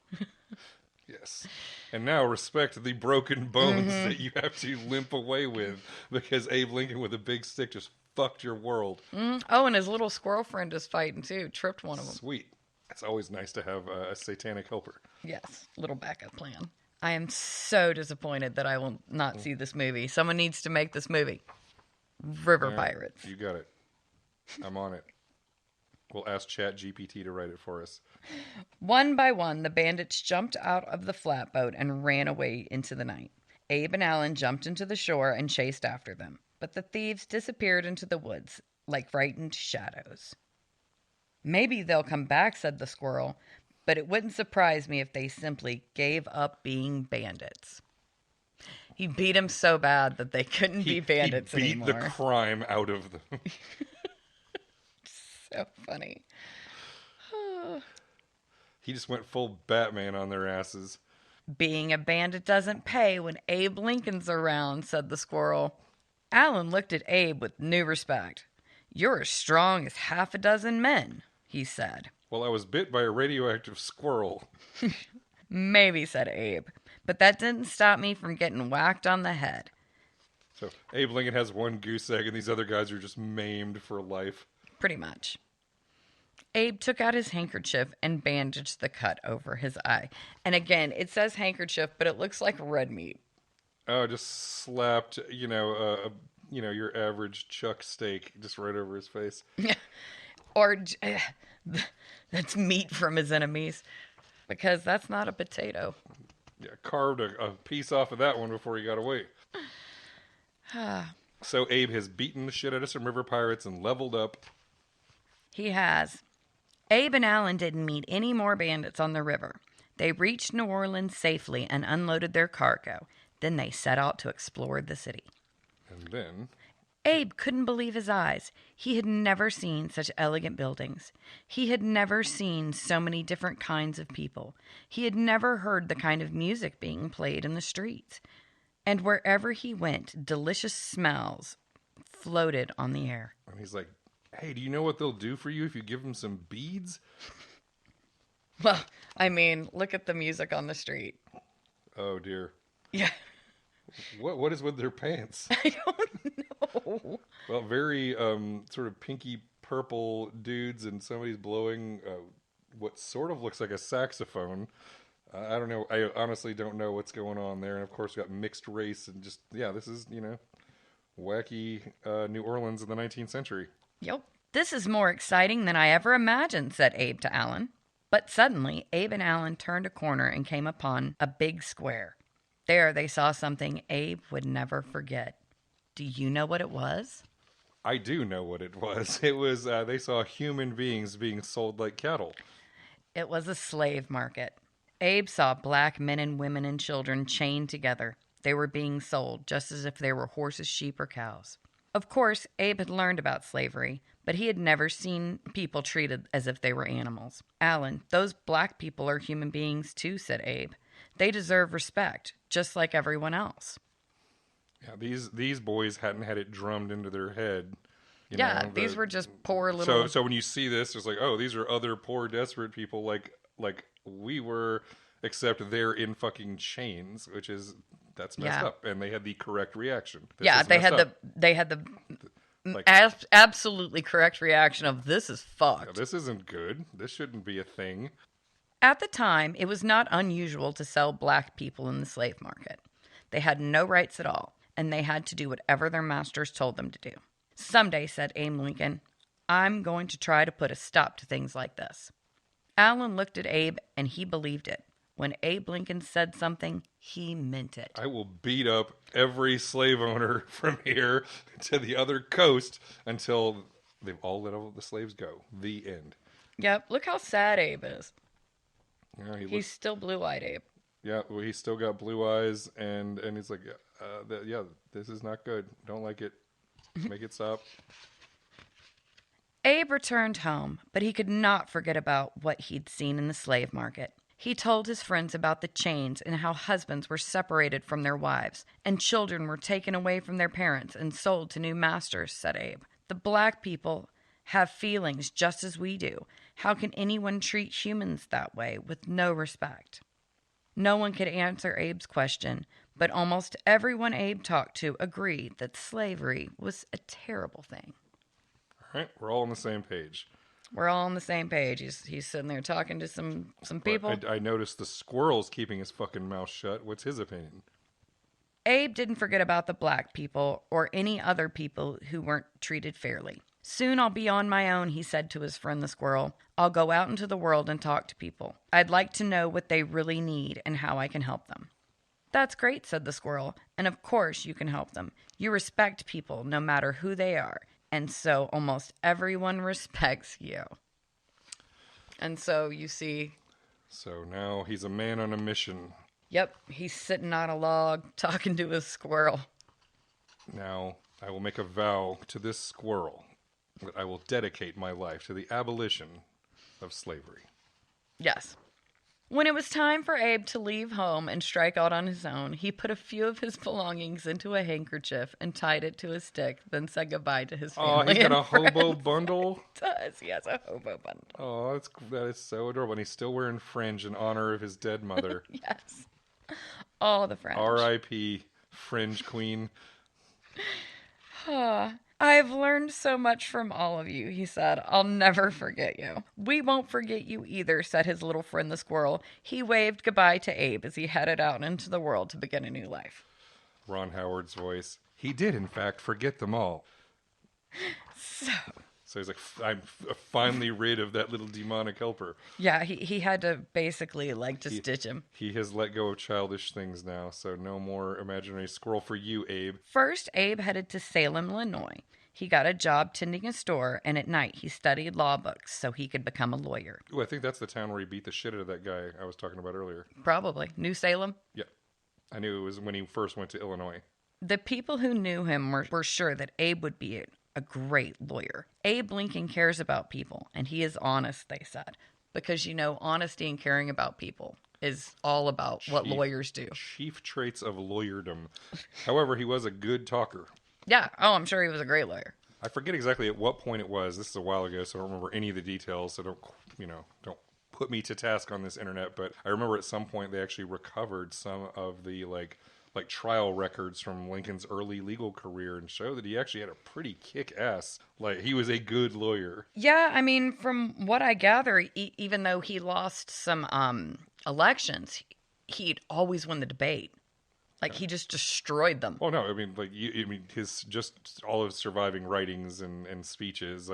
Yes. And now respect the broken bones that you have to limp away with because Abe Lincoln with a big stick just fucked your world.
Oh, and his little squirrel friend is fighting too. Tripped one of them.
Sweet. It's always nice to have a satanic helper.
Yes, little backup plan. I am so disappointed that I will not see this movie. Someone needs to make this movie. River Pirates.
You got it. I'm on it. We'll ask ChatGPT to write it for us.
One by one, the bandits jumped out of the flatboat and ran away into the night. Abe and Alan jumped into the shore and chased after them, but the thieves disappeared into the woods like frightened shadows. Maybe they'll come back, said the squirrel, but it wouldn't surprise me if they simply gave up being bandits. He beat them so bad that they couldn't be bandits anymore.
He beat the crime out of them.
So funny.
He just went full Batman on their asses.
Being a bandit doesn't pay when Abe Lincoln's around, said the squirrel. Alan looked at Abe with new respect. You're as strong as 6 men, he said.
Well, I was bit by a radioactive squirrel.
Maybe, said Abe, but that didn't stop me from getting whacked on the head.
So Abe Lincoln has 1 goose egg and these other guys are just maimed for life.
Pretty much. Abe took out his handkerchief and bandaged the cut over his eye. And again, it says handkerchief, but it looks like red meat.
Oh, just slapped, your average chuck steak just right over his face.
Or that's meat from his enemies, because that's not a potato.
Yeah, carved a piece off of that one before he got away. So Abe has beaten the shit out of some river pirates and leveled up.
He has. Abe and Alan didn't meet any more bandits on the river. They reached New Orleans safely and unloaded their cargo. Then they set out to explore the city.
And then...
Abe couldn't believe his eyes. He had never seen such elegant buildings. He had never seen so many different kinds of people. He had never heard the kind of music being played in the streets. And wherever he went, delicious smells floated on the air.
And he's like, hey, do you know what they'll do for you if you give them some beads?
Well, I mean, look at the music on the street.
Oh, dear.
Yeah.
What is with their pants?
I don't know.
Well, very sort of pinky purple dudes, and somebody's blowing what sort of looks like a saxophone. I don't know. I honestly don't know what's going on there. And of course, we got mixed race and just, this is, wacky New Orleans in the 19th century.
Yep. This is more exciting than I ever imagined, said Abe to Alan. But suddenly, Abe and Alan turned a corner and came upon a big square. There they saw something Abe would never forget. Do you know what it was?
I do know what it was. It was, they saw human beings being sold like cattle.
It was a slave market. Abe saw black men and women and children chained together. They were being sold just as if they were horses, sheep, or cows. Of course, Abe had learned about slavery, but he had never seen people treated as if they were animals. Alan, those black people are human beings too, said Abe. They deserve respect, just like everyone else.
Yeah, these boys hadn't had it drummed into their head.
These were just poor little...
So when you see this, it's like, oh, these are other poor, desperate people like we were, except they're in fucking chains, which is... That's messed up, and they had the correct reaction. They had the
absolutely correct reaction of this is fucked.
Yeah, this isn't good. This shouldn't be a thing.
At the time, it was not unusual to sell black people in the slave market. They had no rights at all, and they had to do whatever their masters told them to do. Someday, said Abe Lincoln, I'm going to try to put a stop to things like this. Alan looked at Abe, and he believed it. When Abe Lincoln said something, he meant it.
I will beat up every slave owner from here to the other coast until they've all let all the slaves go. The end.
Yep, look how sad Abe is.
Yeah,
He's still blue-eyed Abe.
Yeah, well, he's still got blue eyes, and he's like, yeah, this is not good. Don't like it. Make it stop.
Abe returned home, but he could not forget about what he'd seen in the slave market. He told his friends about the chains and how husbands were separated from their wives, and children were taken away from their parents and sold to new masters, said Abe. The black people have feelings just as we do. How can anyone treat humans that way with no respect? No one could answer Abe's question, but almost everyone Abe talked to agreed that slavery was a terrible thing.
All right, we're all on the same page.
We're all on the same page. He's sitting there talking to some people.
I noticed the squirrel's keeping his fucking mouth shut. What's his opinion?
Abe didn't forget about the black people or any other people who weren't treated fairly. Soon I'll be on my own, he said to his friend the squirrel. I'll go out into the world and talk to people. I'd like to know what they really need and how I can help them. That's great, said the squirrel. And of course you can help them. You respect people no matter who they are. And so almost everyone respects you. And so you see...
So now he's a man on a mission.
Yep, he's sitting on a log talking to a squirrel.
Now I will make a vow to this squirrel that I will dedicate my life to the abolition of slavery.
Yes. When it was time for Abe to leave home and strike out on his own, he put a few of his belongings into a handkerchief and tied it to a stick, then said goodbye to his family.
Oh, he's got a
friends.
hobo bundle?
He does. He has a hobo bundle.
Oh, that is so adorable. And he's still wearing fringe in honor of his dead mother.
Yes. All the fringe.
R.I.P. Fringe Queen.
I've learned so much from all of you, he said. I'll never forget you. We won't forget you either, said his little friend the squirrel. He waved goodbye to Abe as he headed out into the world to begin a new life.
Ron Howard's voice. He did, in fact, forget them all. So he's like, I'm finally rid of that little demonic helper.
Yeah, he had to basically stitch him.
He has let go of childish things now, so no more imaginary squirrel for you, Abe.
First, Abe headed to Salem, Illinois. He got a job tending a store, and at night he studied law books so he could become a lawyer.
Ooh, I think that's the town where he beat the shit out of that guy I was talking about earlier.
Probably. New Salem?
Yeah. I knew it was when he first went to Illinois.
The people who knew him were sure that Abe would be a great lawyer. Abe Lincoln cares about people, and he is honest, they said. Because, honesty and caring about people is all about what lawyers do.
Chief traits of lawyerdom. However, he was a good talker.
Yeah. Oh, I'm sure he was a great lawyer.
I forget exactly at what point it was. This is a while ago, so I don't remember any of the details. So don't put me to task on this internet. But I remember at some point they actually recovered some of the like trial records from Lincoln's early legal career and show that he actually had a pretty kick-ass, he was a good lawyer.
Yeah, I mean, from what I gather, even though he lost some elections, he'd always win the debate. He just destroyed them.
Oh no, I mean, his just all of his surviving writings and speeches.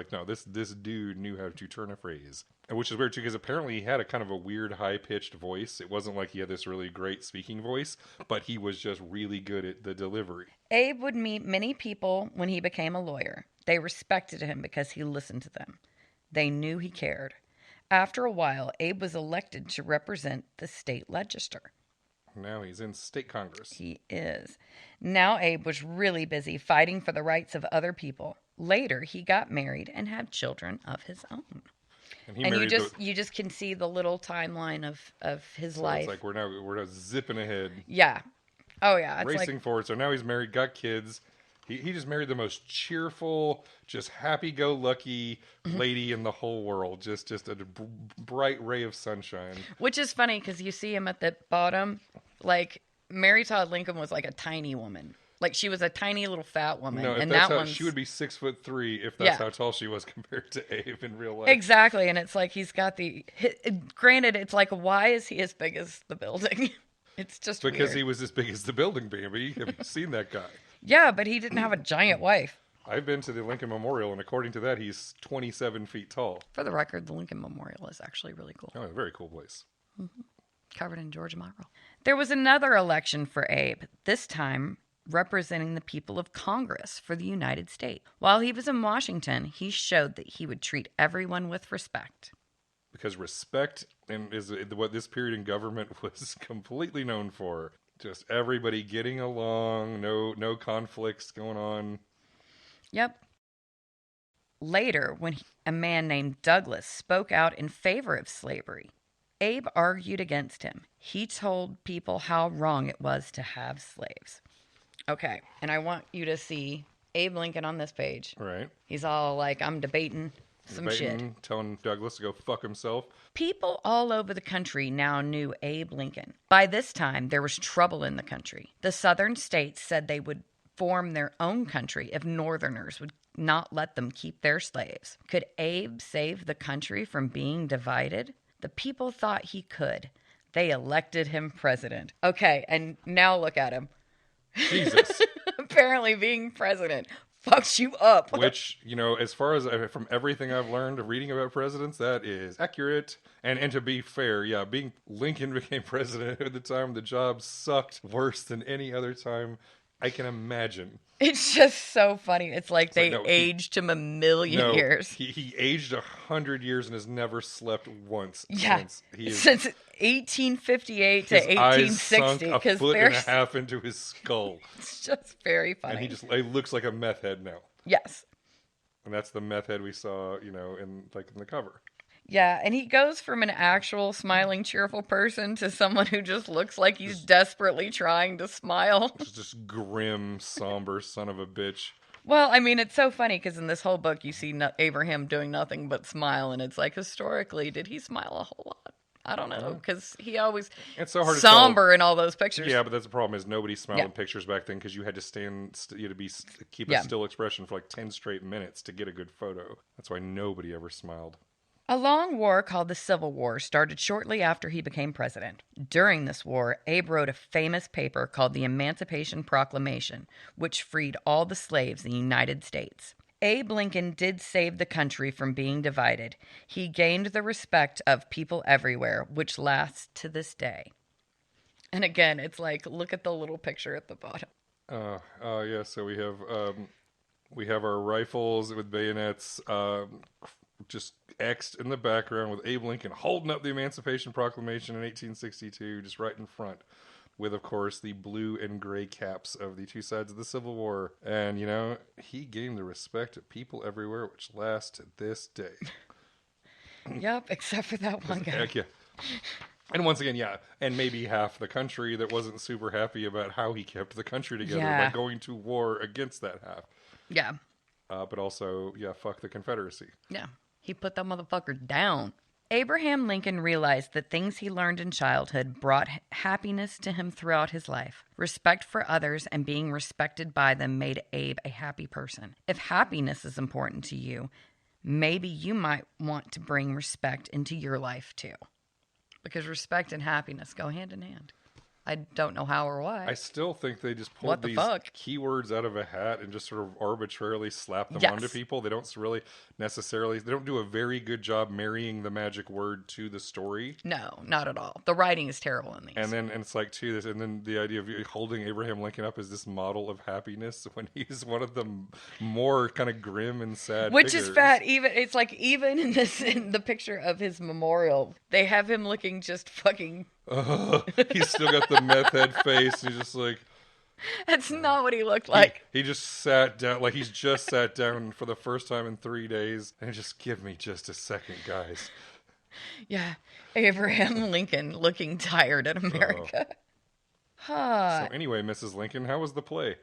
This dude knew how to turn a phrase, which is weird too, because apparently he had a kind of a weird high pitched voice. It wasn't like he had this really great speaking voice, but he was just really good at the delivery.
Abe would meet many people when he became a lawyer. They respected him because he listened to them. They knew he cared. After a while, Abe was elected to represent the state legislature.
Now he's in state Congress.
He is. Now Abe was really busy fighting for the rights of other people. Later, he got married and had children of his own. And you just can see the little timeline of his life.
It's like we're now zipping ahead.
Yeah. Oh yeah. It's
racing forward. So now he's married, got kids. He just married the most cheerful, just happy-go-lucky lady in the whole world. Just a bright ray of sunshine. Which
is funny because you see him at the bottom. Mary Todd Lincoln was a tiny woman. She was a tiny little fat woman.
No, if she would be 6'3" if that's how tall she was compared to Abe in real life.
Exactly, and it's he's got granted, it's why is he as big as the building? It's just
because
weird.
He was as big as the building, Bambi. Have you seen that guy?
Yeah, but he didn't have a giant wife.
I've been to the Lincoln Memorial, and according to that, he's 27 feet tall.
For the record, the Lincoln Memorial is actually really cool.
Oh, a very cool place.
Covered in Georgia marble. There was another election for Abe, this time representing the people of Congress for the United States. While he was in Washington, he showed that he would treat everyone with respect.
Because respect is what this period in government was completely known for. Just everybody getting along, no conflicts going on.
Yep. Later, when a man named Douglas spoke out in favor of slavery, Abe argued against him. He told people how wrong it was to have slaves. Okay, and I want you to see Abe Lincoln on this page.
Right.
He's all like, I'm debating some shit.
Telling Douglas to go fuck himself.
People all over the country now knew Abe Lincoln. By this time, there was trouble in the country. The southern states said they would form their own country if northerners would not let them keep their slaves. Could Abe save the country from being divided? The people thought he could. They elected him president. Okay, and now look at him.
Jesus.
Apparently being president fucks you up.
Which, as far as from everything I've learned of reading about presidents, that is accurate. And to be fair, yeah, Lincoln became president at the time the job sucked worse than any other time I can imagine.
It's just so funny. It's like they aged him a million years.
He aged 100 years and has never slept once.
Yeah, since 1858 to 1860.
A foot and a half into his skull.
It's just very funny.
And he looks like a meth head now.
Yes.
And that's the meth head we saw, in the cover.
Yeah, and he goes from an actual smiling, cheerful person to someone who just looks like he's desperately trying to smile.
Just grim, somber son of a bitch.
Well, I mean, it's so funny because in this whole book you see Abraham doing nothing but smile, and it's like, historically, did he smile a whole lot? I don't know, because he always
it's so hard
somber
to
in all those pictures.
Yeah, but that's the problem is nobody smiled in pictures back then because you had to keep a still expression for like 10 straight minutes to get a good photo. That's why nobody ever smiled.
A long war called the Civil War started shortly after he became president. During this war, Abe wrote a famous paper called the Emancipation Proclamation, which freed all the slaves in the United States. Abe Lincoln did save the country from being divided. He gained the respect of people everywhere, which lasts to this day. And again, it's like, look at the little picture at the bottom.
Yeah, so we have our rifles with bayonets, just X'd in the background with Abe Lincoln holding up the Emancipation Proclamation in 1862, just right in front, with, of course, the blue and gray caps of the two sides of the Civil War. And, he gained the respect of people everywhere, which lasts to this day.
Yep, except for that one guy.
Heck yeah. And once again, yeah, and maybe half the country that wasn't super happy about how he kept the country together by going to war against that half.
Yeah.
But also, fuck the Confederacy.
Yeah. He put that motherfucker down. Abraham Lincoln realized that things he learned in childhood brought happiness to him throughout his life. Respect for others and being respected by them made Abe a happy person. If happiness is important to you, maybe you might want to bring respect into your life too. Because respect and happiness go hand in hand. I don't know how or why.
I still think they just pulled these keywords out of a hat and just sort of arbitrarily slapped them onto people. They don't really necessarily, they don't do a very good job marrying the magic word to the story.
No, not at all. The writing is terrible in these.
And it's like, too, and then the idea of holding Abraham Lincoln up as this model of happiness when he's one of the more kind of grim and sad
Which
figures.
is bad. It's like, even in the picture of his memorial, they have him looking just fucking...
He's still got the meth head face. He's just like...
That's not what he looked like.
He just sat down, like he's just sat down for the first time in 3 days. And just give me just a second, guys.
Yeah. Abraham Lincoln looking tired in America.
So anyway, Mrs. Lincoln, how was the play?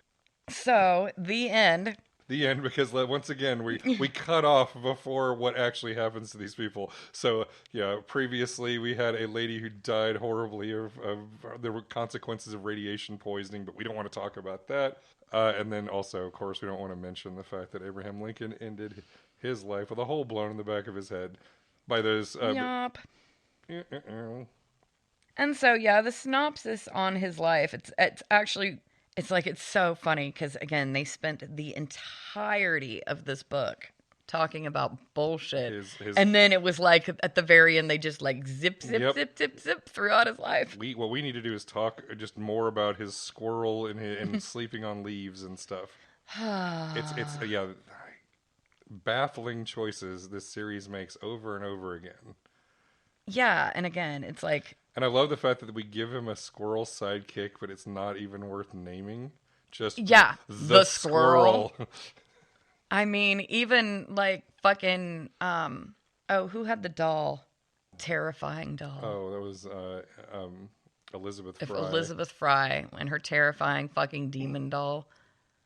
So, the end...
The end, because once again, we cut off before what actually happens to these people. So, previously we had a lady who died horribly of there were consequences of radiation poisoning, but we don't want to talk about that. And then also, of course, we don't want to mention the fact that Abraham Lincoln ended his life with a hole blown in the back of his head by those...
Yup. And so, the synopsis on his life, it's actually... It's like, it's so funny because, again, they spent the entirety of this book talking about bullshit. And then it was like, at the very end, they just like zip throughout his life.
What we need to do is talk just more about his squirrel and sleeping on leaves and stuff. It's baffling choices this series makes over and over again.
Yeah, and again, it's like...
And I love the fact that we give him a squirrel sidekick, but it's not even worth naming. Just the squirrel.
I mean, even like fucking... who had the doll? Terrifying doll.
Oh, that was Elizabeth Fry.
Elizabeth Fry and her terrifying fucking demon doll.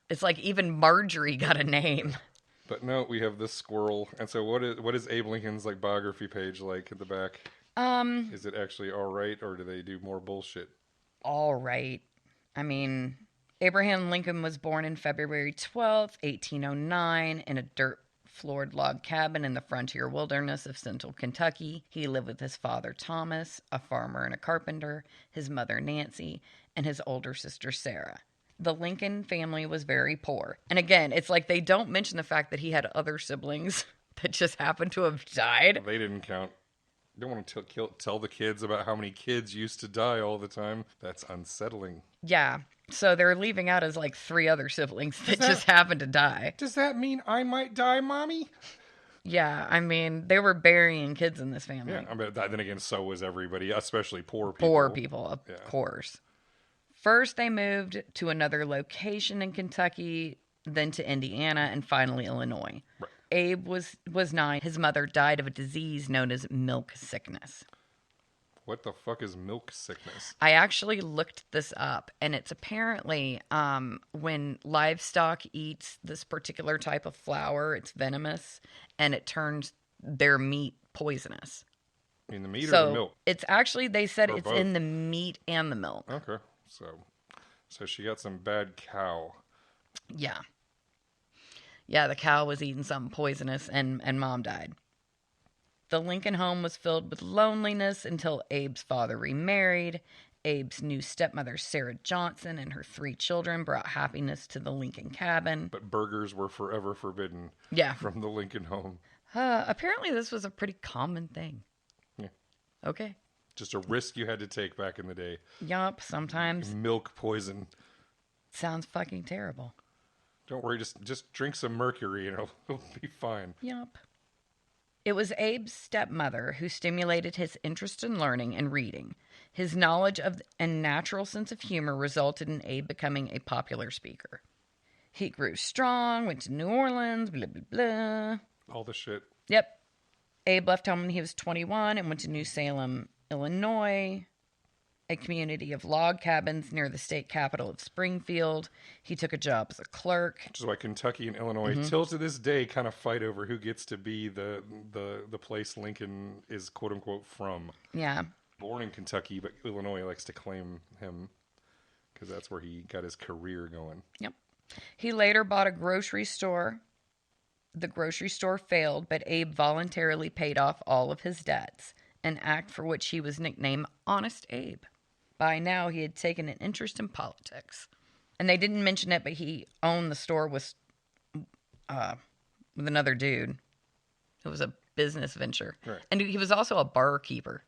It's like even Marjorie got a name.
But no, we have this squirrel. And so what is Abe Lincoln's like biography page like at the back? Is it actually all right, or do they do more bullshit?
All right. I mean, Abraham Lincoln was born in February 12th, 1809 in a dirt-floored log cabin in the frontier wilderness of central Kentucky. He lived with his father Thomas, a farmer and a carpenter, his mother Nancy, and his older sister Sarah. The Lincoln family was very poor. And again, it's like they don't mention the fact that he had other siblings that just happened to have died.
They didn't count. You don't want to tell the kids about how many kids used to die all the time. That's unsettling.
Yeah. So they're leaving out as like 3 other siblings that just happened to die.
Does that mean I might die, Mommy?
Yeah, I mean, they were burying kids in this family.
Yeah, I mean, then again, so was everybody, especially poor people.
Poor people, of course. First, they moved to another location in Kentucky, then to Indiana, and finally Illinois. Right. Abe was 9. His mother died of a disease known as milk sickness.
What the fuck is milk sickness?
I actually looked this up, and it's apparently when livestock eats this particular type of flour, it's venomous, and it turns their meat poisonous.
I mean, the meat or the milk?
It's actually, they said
or
it's
both?
in the meat and the milk.
Okay. So she got some bad cow.
Yeah. Yeah, the cow was eating something poisonous, and Mom died. The Lincoln home was filled with loneliness until Abe's father remarried. Abe's new stepmother, Sarah Johnson, and her 3 children brought happiness to the Lincoln cabin.
But burgers were forever forbidden from the Lincoln home.
Apparently this was a pretty common thing.
Yeah.
Okay.
Just a risk you had to take back in the day.
Yup, sometimes.
Milk poison.
Sounds fucking terrible.
Don't worry, just drink some mercury and it'll be fine.
Yup. It was Abe's stepmother who stimulated his interest in learning and reading. His knowledge of and natural sense of humor resulted in Abe becoming a popular speaker. He grew strong, went to New Orleans, blah, blah, blah.
All the shit.
Yep. Abe left home when he was 21 and went to New Salem, Illinois, a community of log cabins near the state capital of Springfield. He took a job as a clerk.
Which is why Kentucky and Illinois, till to this day, kind of fight over who gets to be the place Lincoln is quote-unquote from.
Yeah.
Born in Kentucky, but Illinois likes to claim him because that's where he got his career going.
Yep. He later bought a grocery store. The grocery store failed, but Abe voluntarily paid off all of his debts, an act for which he was nicknamed Honest Abe. By now, he had taken an interest in politics. And they didn't mention it, but he owned the store with another dude. It was a business venture. Right. And he was also a bartender.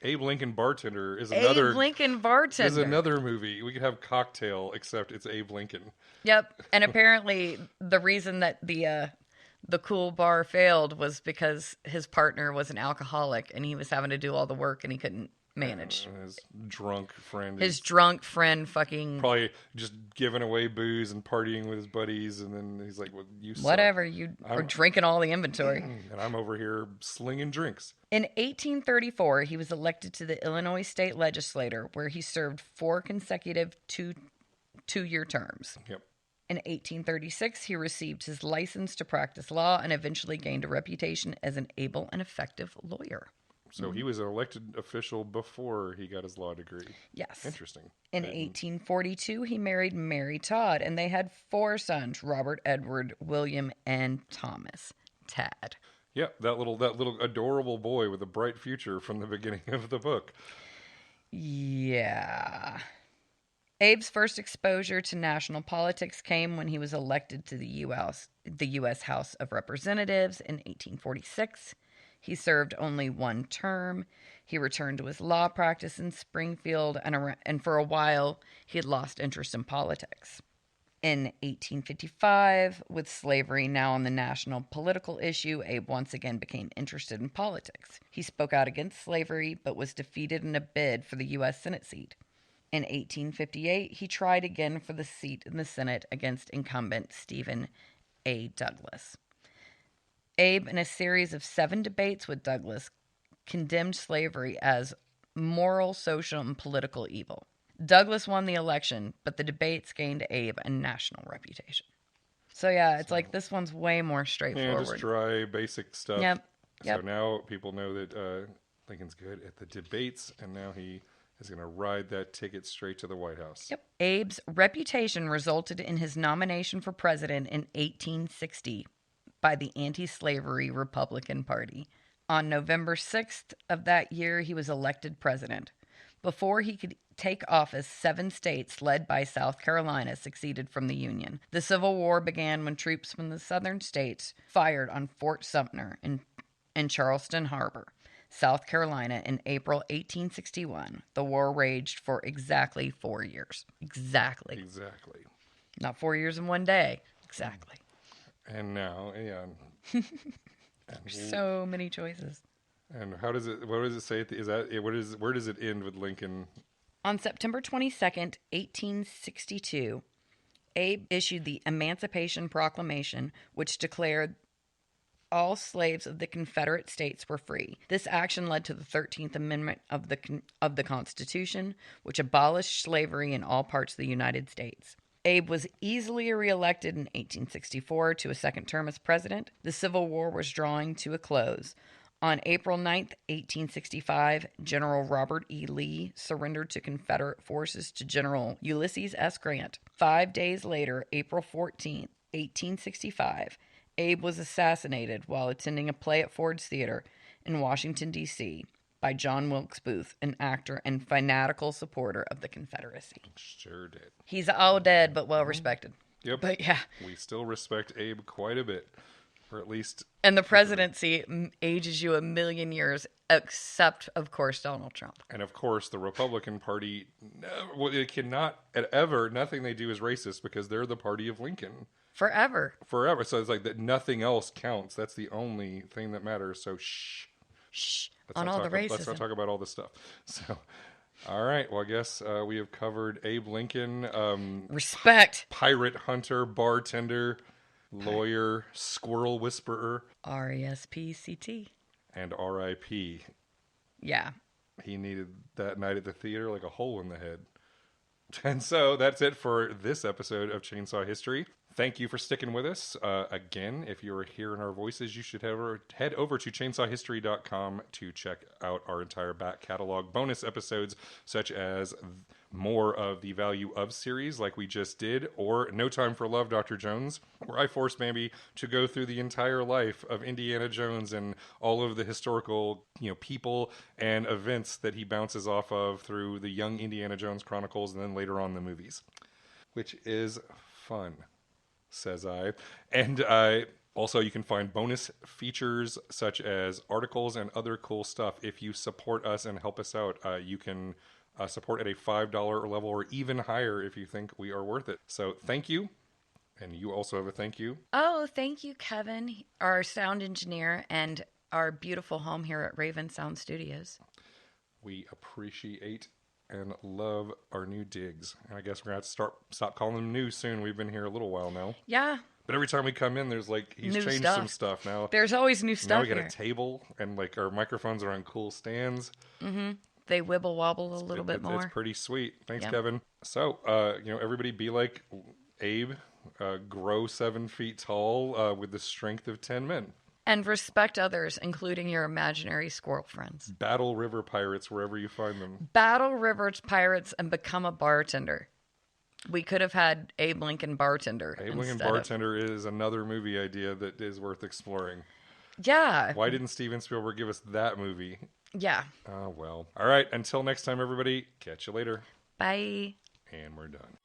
Abe Lincoln Bartender is another...
Abe Lincoln Bartender.
Is another movie. We could have Cocktail, except it's Abe Lincoln.
Yep. And apparently, the reason that the cool bar failed was because his partner was an alcoholic and he was having to do all the work and he couldn't manage.
His drunk friend.
Fucking...
Probably just giving away booze and partying with his buddies, and then he's like, well, you suck.
Whatever, you are drinking all the inventory.
And I'm over here slinging drinks.
In 1834, he was elected to the Illinois State Legislature, where he served 4 consecutive two-year terms.
Yep.
In 1836, he received his license to practice law and eventually gained a reputation as an able and effective lawyer.
So he was an elected official before he got his law degree.
Yes.
Interesting.
In 1842, he married Mary Todd, and they had 4 sons, Robert, Edward, William, and Thomas. Tad.
Yeah, that little adorable boy with a bright future from the beginning of the book.
Yeah. Abe's first exposure to national politics came when he was elected to the U.S. House of Representatives in 1846. He served only one term. He returned to his law practice in Springfield, and for a while, he had lost interest in politics. In 1855, with slavery now on the national political issue, Abe once again became interested in politics. He spoke out against slavery, but was defeated in a bid for the U.S. Senate seat. In 1858, he tried again for the seat in the Senate against incumbent Stephen A. Douglas. Abe, in a series of 7 debates with Douglas, condemned slavery as moral, social, and political evil. Douglas won the election, but the debates gained Abe a national reputation. So yeah, it's like this one's way more straightforward.
Yeah, just dry, basic stuff.
Yep.
So now people know that Lincoln's good at the debates, and now he is going to ride that ticket straight to the White House.
Yep. Abe's reputation resulted in his nomination for president in 1860 by the anti-slavery Republican Party. On November 6th of that year, he was elected president. Before he could take office, 7 states, led by South Carolina, seceded from the Union. The Civil War began when troops from the southern states fired on Fort Sumter in Charleston Harbor, South Carolina, in April 1861. The war raged for exactly 4 years. Exactly. Not 4 years and 1 day. Exactly.
And now, yeah.
There's so many choices.
And what does it say? Where does it end with Lincoln?
On September 22nd, 1862, Abe issued the Emancipation Proclamation, which declared all slaves of the Confederate States were free. This action led to the 13th Amendment of the Constitution, which abolished slavery in all parts of the United States. Abe was easily reelected in 1864 to a second term as president. The Civil War was drawing to a close. On April 9th, 1865, General Robert E. Lee surrendered to Confederate forces to General Ulysses S. Grant. 5 days later, April 14th, 1865, Abe was assassinated while attending a play at Ford's Theater in Washington, D.C., by John Wilkes Booth, an actor and fanatical supporter of the Confederacy.
Sure did.
He's all dead, but well respected.
Yep.
But yeah.
We still respect Abe quite a bit. Or at least...
And the presidency ages you 1,000,000 years, except, of course, Donald Trump.
And, of course, the Republican Party, it cannot, ever, nothing they do is racist because they're the party of Lincoln.
Forever.
So it's like that nothing else counts. That's the only thing that matters. So, shh.
On all the racism.
Let's not talk about all this stuff. So, all right. Well, I guess we have covered Abe Lincoln.
Respect.
Pirate hunter, bartender, lawyer, squirrel whisperer.
R-E-S-P-C-T.
And R.I.P.
Yeah.
He needed that night at the theater like a hole in the head. And so that's it for this episode of Chainsaw History. Thank you for sticking with us. Again, if you're hearing our voices, you should head over to chainsawhistory.com to check out our entire back catalog. Bonus episodes such as more of the Value of series like we just did, or No Time for Love, Dr. Jones, where I forced Bambi to go through the entire life of Indiana Jones and all of the historical, people and events that he bounces off of through the Young Indiana Jones Chronicles and then later on the movies, which is fun. Says I. And also you can find bonus features such as articles and other cool stuff. If you support us and help us out, you can support at a $5 level or even higher if you think we are worth it. So thank you. And you also have a thank you.
Oh, thank you, Kevin, our sound engineer, and our beautiful home here at Raven Sound Studios.
We appreciate and love our new digs. And I guess we're going to have to stop calling them new soon. We've been here a little while now.
Yeah.
But every time we come in, there's he's changed some stuff now.
There's always new stuff.
Now we got a table, and our microphones are on cool stands.
Mm-hmm. They wibble wobble a little bit more.
It's pretty sweet. Thanks, Kevin. So, everybody be like Abe, grow 7 feet tall with the strength of 10 men.
And respect others, including your imaginary squirrel friends.
Battle river pirates wherever you find them.
Battle river pirates and become a bartender. We could have had Abe Lincoln Bartender.
Abe Lincoln Bartender is another movie idea that is worth exploring.
Yeah.
Why didn't Steven Spielberg give us that movie?
Yeah.
Oh, well. All right. Until next time, everybody. Catch you later.
Bye.
and we're done.